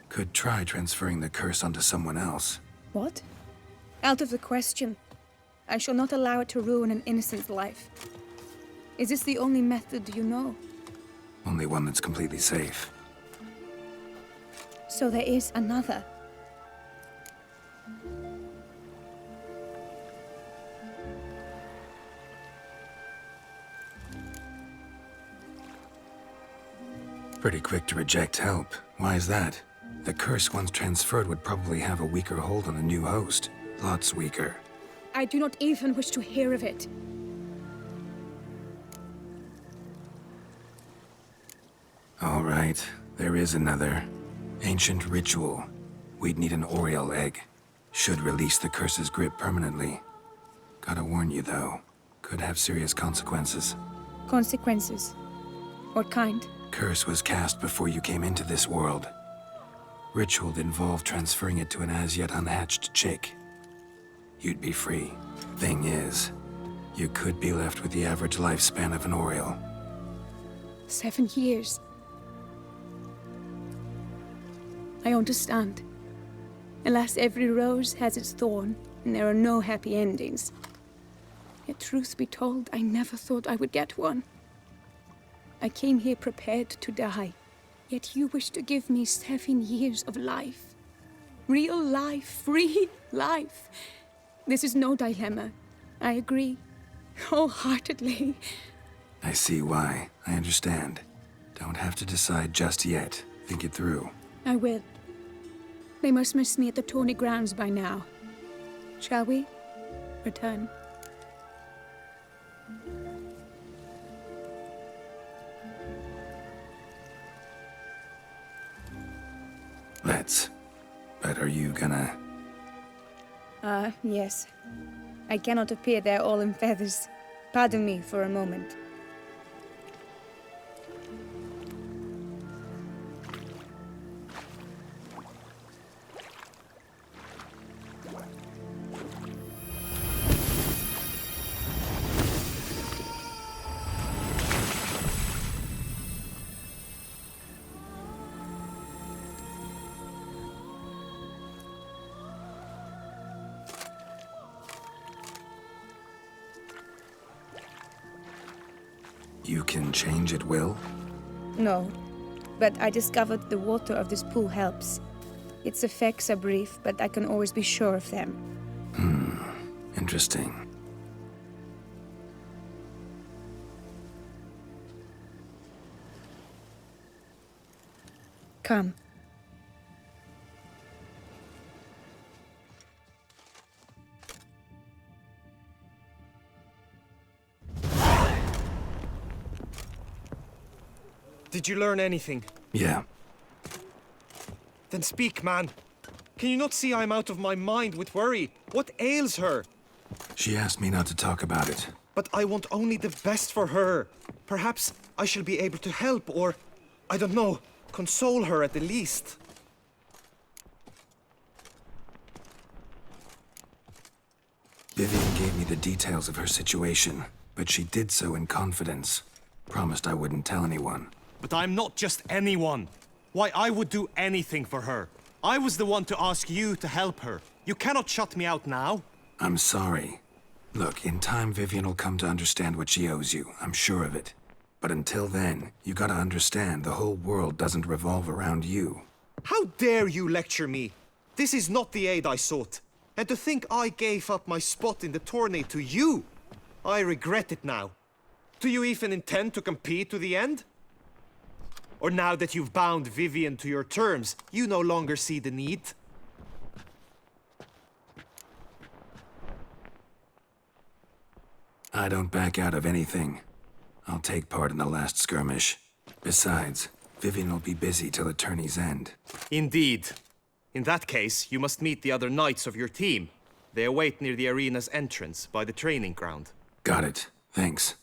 Could try transferring the curse onto someone else. What? Out of the question. I shall not allow it to ruin an innocent's life. Is this the only method you know? Only one that's completely safe. So there is another. Pretty quick to reject help. Why is that? The curse once transferred would probably have a weaker hold on the new host. Lots weaker. I do not even wish to hear of it. All right, there is another. Ancient ritual. We'd need an oriole egg. Should release the curse's grip permanently. Gotta warn you though, could have serious consequences. Consequences? What kind? Curse was cast before you came into this world. Ritual involved transferring it to an as-yet unhatched chick. You'd be free. Thing is, you could be left with the average lifespan of an oriole. 7 years. I understand. Alas, every rose has its thorn, and there are no happy endings. Yet truth be told, I never thought I would get one. I came here prepared to die, yet you wish to give me 7 years of life. Real life, free life. This is no dilemma. I agree, wholeheartedly. I see why. I understand. Don't have to decide just yet. Think it through. I will. They must miss me at the Tawny grounds by now. Shall we? Return. Let's. But are you gonna... Yes. I cannot appear there all in feathers. Pardon me for a moment. You can change at will? No, but I discovered the water of this pool helps. Its effects are brief, but I can always be sure of them. Interesting. Come. Did you learn anything? Yeah. Then speak, man. Can you not see I'm out of my mind with worry? What ails her? She asked me not to talk about it. But I want only the best for her. Perhaps I shall be able to help, or, I don't know, console her at the least. Vivian gave me the details of her situation, but she did so in confidence. Promised I wouldn't tell anyone. But I'm not just anyone. Why, I would do anything for her. I was the one to ask you to help her. You cannot shut me out now. I'm sorry. Look, in time Vivian will come to understand what she owes you. I'm sure of it. But until then, you gotta understand the whole world doesn't revolve around you. How dare you lecture me? This is not the aid I sought. And to think I gave up my spot in the tourney to you. I regret it now. Do you even intend to compete to the end? Or now that you've bound Vivian to your terms, you no longer see the need? I don't back out of anything. I'll take part in the last skirmish. Besides, Vivian will be busy till the tourney's end. Indeed. In that case, you must meet the other knights of your team. They await near the arena's entrance, by the training ground. Got it. Thanks.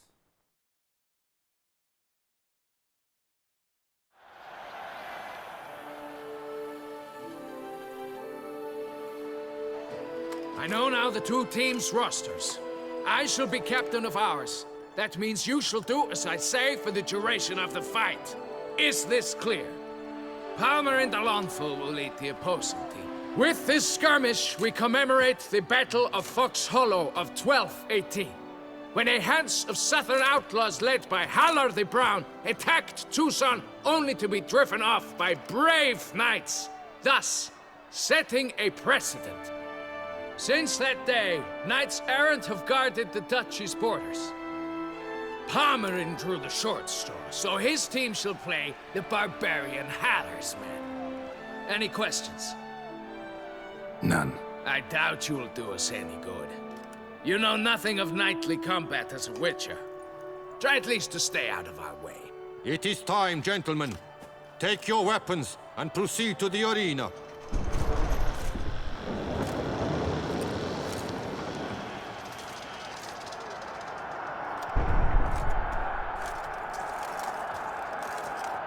I know now the two teams' rosters. I shall be captain of ours. That means you shall do as I say for the duration of the fight. Is this clear? Palmer and Alonso will lead the opposing team. With this skirmish, we commemorate the Battle of Fox Hollow of 1218, when a hands of southern outlaws led by Haller the Brown attacked Tucson only to be driven off by brave knights, thus setting a precedent. Since that day, knights errant have guarded the duchy's borders. Palmerin drew the short straw, so his team shall play the barbarian Haller's men. Any questions? None. I doubt you will do us any good. You know nothing of knightly combat as a witcher. Try at least to stay out of our way. It is time, gentlemen. Take your weapons and proceed to the arena.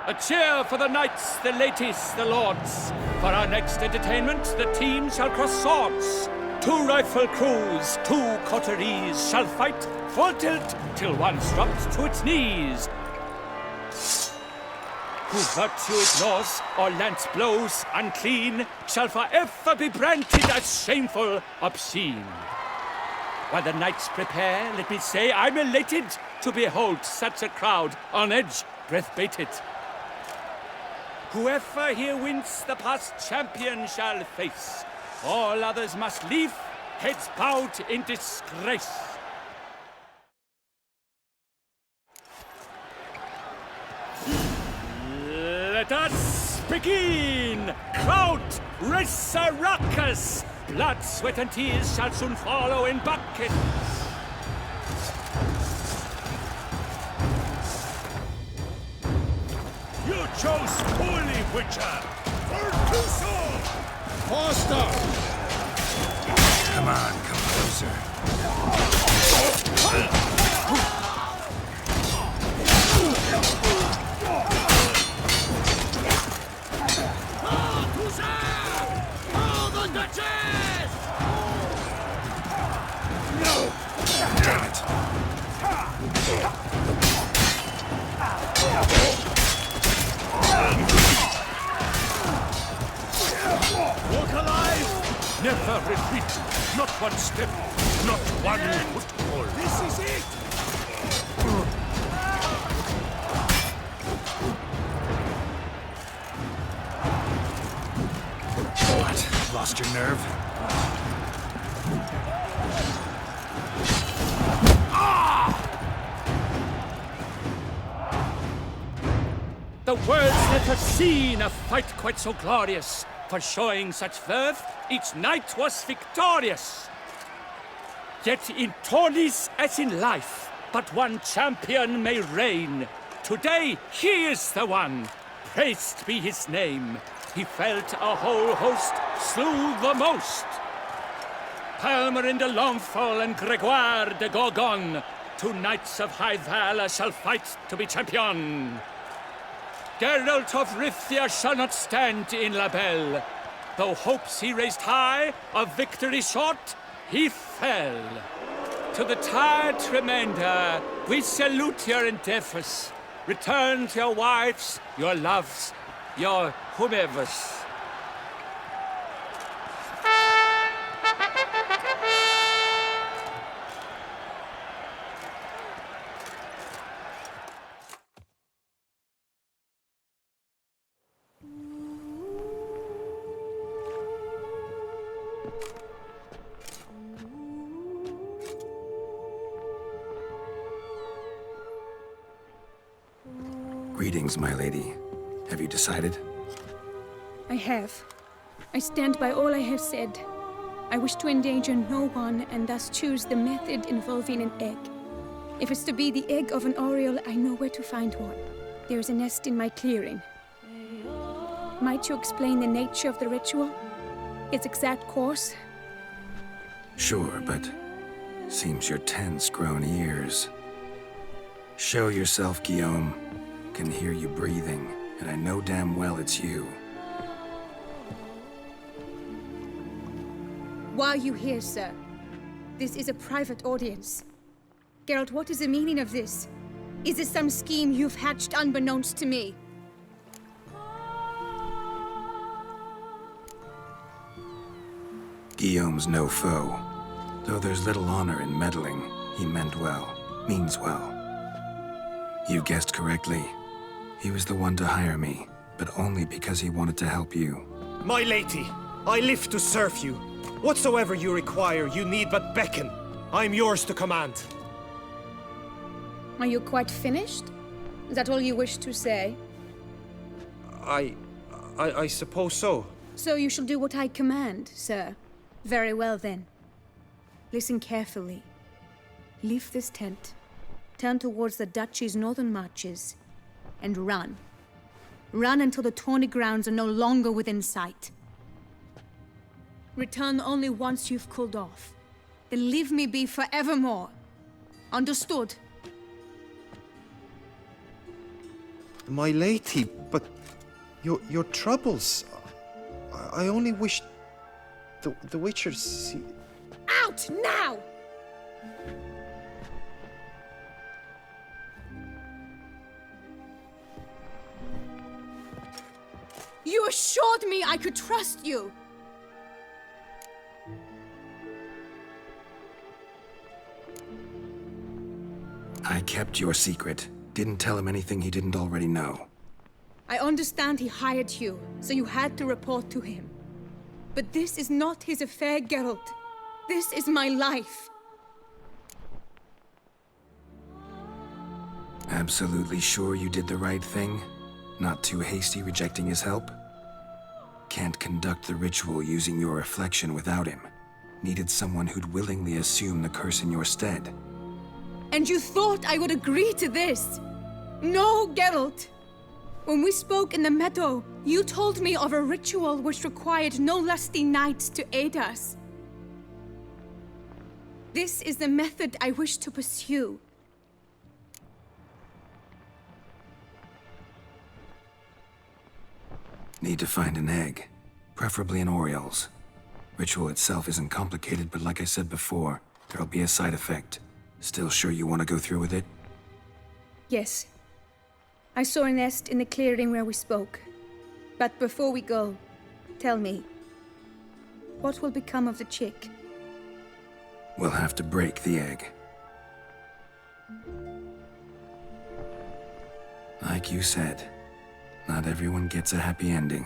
A cheer for the knights, the ladies, the lords. For our next entertainment, the team shall cross swords. 2 rifle crews, 2 coteries shall fight full tilt till one's dropped to its knees. Who virtue ignores or lance blows unclean shall forever be branded as shameful, obscene. While the knights prepare, let me say I'm elated to behold such a crowd on edge, breath-baited. Whoever here wins the past champion shall face. All others must leave, heads bowed in disgrace. Let us begin! Crowd, race a ruckus! Blood, sweat, and tears shall soon follow in buckets. You chose poorly, Witcher! For Tucson! Faster! Come on, come closer. Damn it. Walk alive! Never retreat! Not one step, not one foothold! This is it! Lost your nerve? The world's never seen a fight quite so glorious. For showing such verve, each knight was victorious. Yet in tourneys as in life, but one champion may reign. Today, he is the one. Praised be his name. He felt a whole host, slew the most. Palmer de Longfall and Gregoire de Gorgon, 2 knights of high valor shall fight to be champion. Geralt of Rivia shall not stand in La Belle. Though hopes he raised high, of victory short, he fell. To the tired remainder, we salute your endeavors. Return to your wives, your loves, your whomevers. Greetings, my lady. Have you decided? I have. I stand by all I have said. I wish to endanger no one and thus choose the method involving an egg. If it's to be the egg of an oriole, I know where to find one. There is a nest in my clearing. Might you explain the nature of the ritual? Its exact course? Sure, but seems you're tense grown ears. Show yourself, Guillaume. Can hear you breathing, and I know damn well it's you. Why are you here, sir? This is a private audience. Geralt, what is the meaning of this? Is this some scheme you've hatched unbeknownst to me? Guillaume's no foe. Though there's little honor in meddling, he meant well, means well. You guessed correctly. He was the one to hire me, but only because he wanted to help you. My lady, I live to serve you. Whatsoever you require, you need but beckon. I am yours to command. Are you quite finished? Is that all you wish to say? I suppose so. So you shall do what I command, sir. Very well, then. Listen carefully. Leave this tent. Turn towards the duchy's northern marches. And run. Run until the tourney grounds are no longer within sight. Return only once you've cooled off. Then leave me be forevermore. Understood? My lady, but your troubles. I only wish the Witchers see. Out now! You assured me I could trust you! I kept your secret. Didn't tell him anything he didn't already know. I understand he hired you, so you had to report to him. But this is not his affair, Geralt. This is my life. Absolutely sure you did the right thing? Not too hasty rejecting his help? Can't conduct the ritual using your reflection without him. Needed someone who'd willingly assume the curse in your stead. And you thought I would agree to this? No, Geralt! When we spoke in the meadow, you told me of a ritual which required no lusty knights to aid us. This is the method I wish to pursue. Need to find an egg, preferably an oriole's. Ritual itself isn't complicated, but like I said before, there'll be a side effect. Still sure you want to go through with it? Yes. I saw a nest in the clearing where we spoke. But before we go, tell me, what will become of the chick? We'll have to break the egg. Like you said, not everyone gets a happy ending.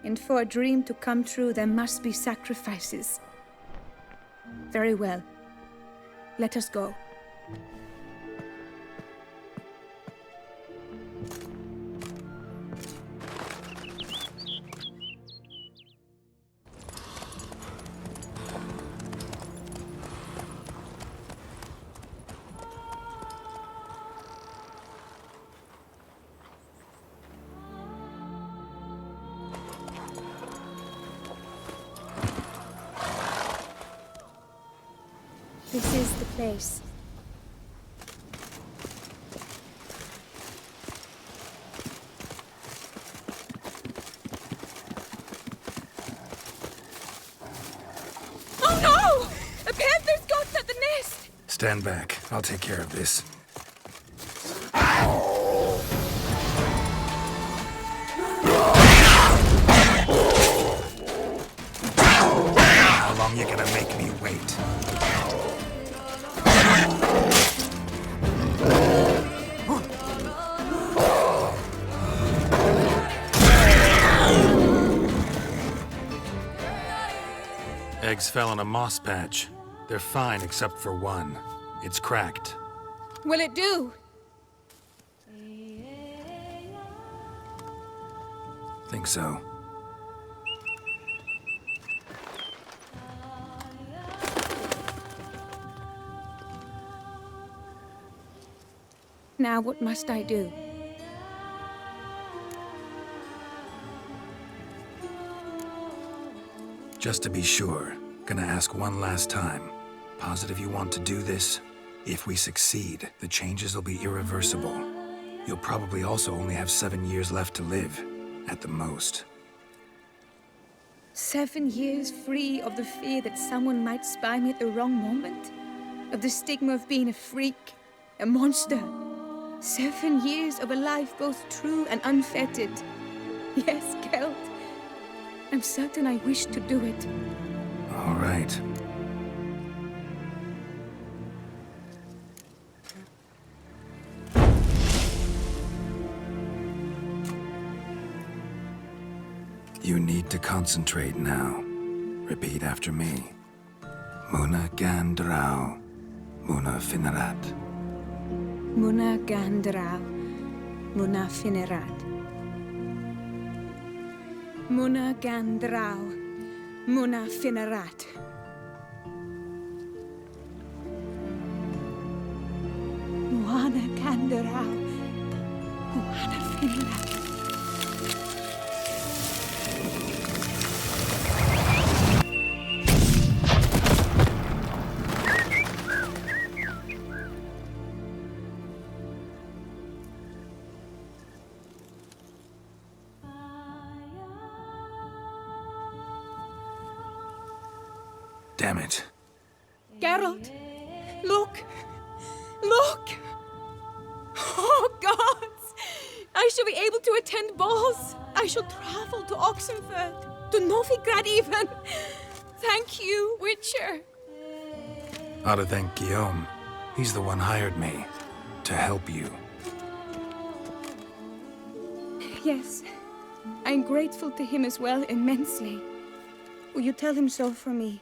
And for a dream to come true, there must be sacrifices. Very well. Let us go. This is the place. Oh no! A panther's got at the nest! Stand back. I'll take care of this. How long you gonna make me wait? Eggs fell on a moss patch. They're fine except for one. It's cracked. Will it do? Think so. Now what must I do? Just to be sure, gonna ask one last time. Positive you want to do this? If we succeed, the changes will be irreversible. You'll probably also only have 7 years left to live, at the most. 7 years free of the fear that someone might spy me at the wrong moment? Of the stigma of being a freak, a monster? 7 years of a life both true and unfettered. Yes, Gelt. I'm certain I wish to do it. All right. You need to concentrate now. Repeat after me. Muna gandrau, muna finerat. Muna gandrau, muna finerat. Muna gandrau, muna finerat. Muana gandrau, muana finerat. Damn it. Geralt, look! Look! Oh, gods! I shall be able to attend balls. I shall travel to Oxenfurt, to Novigrad even. Thank you, Witcher. Ought to thank Guillaume. He's the one hired me to help you. Yes, I'm grateful to him as well, immensely. Will you tell him so for me?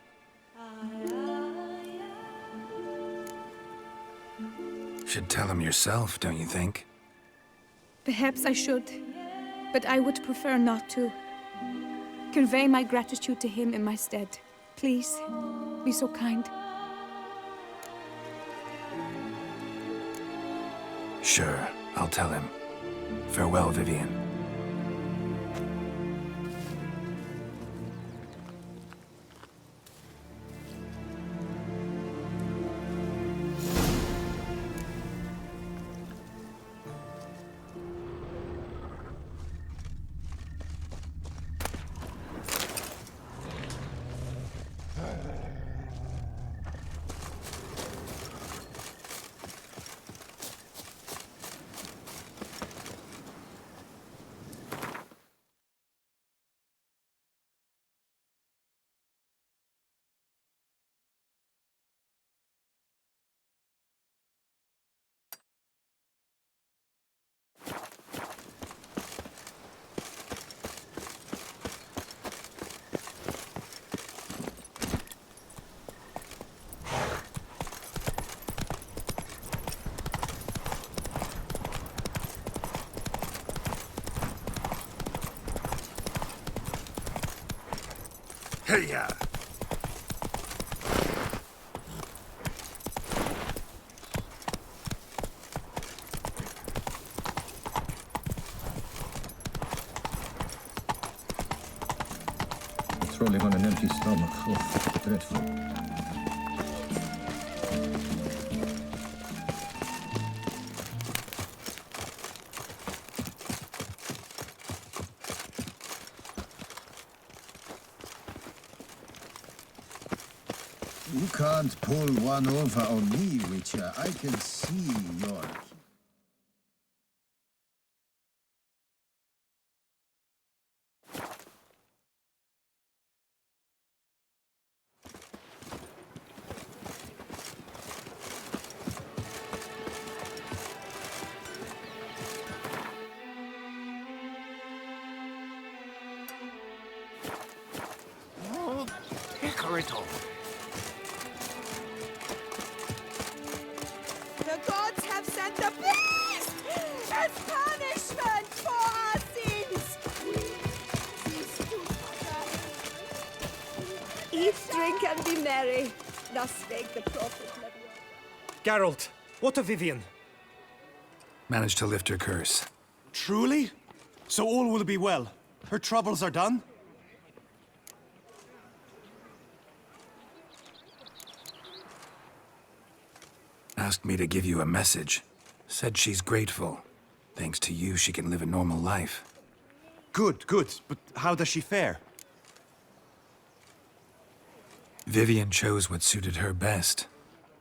Should tell him yourself, don't you think? Perhaps I should, but I would prefer not to. Convey my gratitude to him in my stead. Please, be so kind. Sure, I'll tell him. Farewell, Vivian. Hey-ya! Trolling on an empty stomach. Oh, dreadful. You can't pull one over on me, Witcher. I can see your... Oh, Hickoryton. The gods have sent the beast as punishment for our sins. Eat, drink, and be merry. Thus spake the prophet. Geralt, what of Vivian? Managed to lift her curse. Truly? So all will be well. Her troubles are done? Asked me to give you a message. Said she's grateful. Thanks to you, she can live a normal life. Good, good. But how does she fare? Vivian chose what suited her best.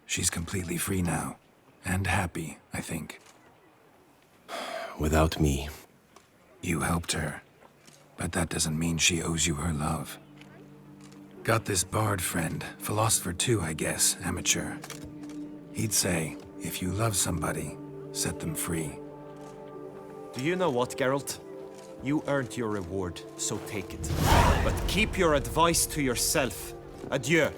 She's completely free now. And happy, I think. Without me. You helped her. But that doesn't mean she owes you her love. Got this bard friend. Philosopher too, I guess. Amateur. He'd say, if you love somebody, set them free. Do you know what, Geralt? You earned your reward, so take it. But keep your advice to yourself. Adieu.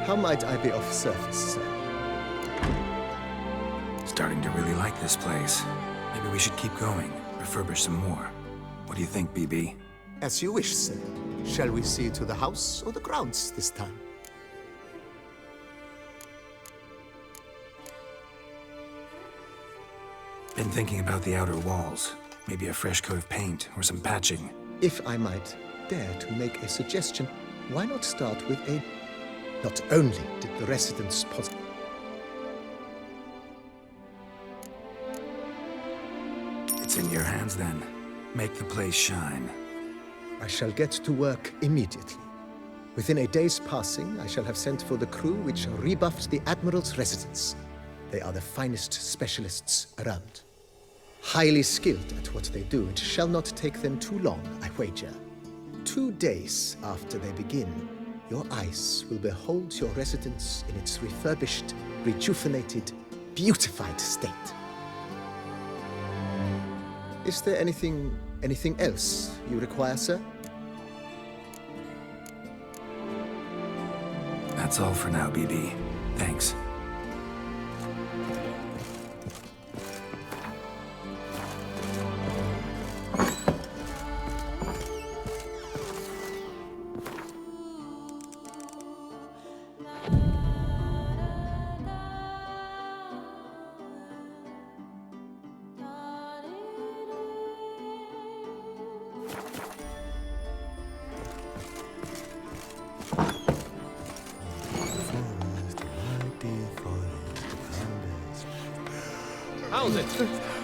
How might I be of service, sir? Starting to really like this place. Maybe we should keep going, refurbish some more. What do you think, BB? As you wish, sir. Shall we see to the house or the grounds this time? Been thinking about the outer walls. Maybe a fresh coat of paint or some patching. If I might dare to make a suggestion, why not start with a... Not only did the residents It's in your hands then. Make the place shine. I shall get to work immediately. Within a day's passing, I shall have sent for the crew which rebuffed the Admiral's residence. They are the finest specialists around. Highly skilled at what they do, it shall not take them too long, I wager. 2 days after they begin, your eyes will behold your residence in its refurbished, rejuvenated, beautified state. Is there anything else you require, sir? That's all for now, BB. Thanks. How's it?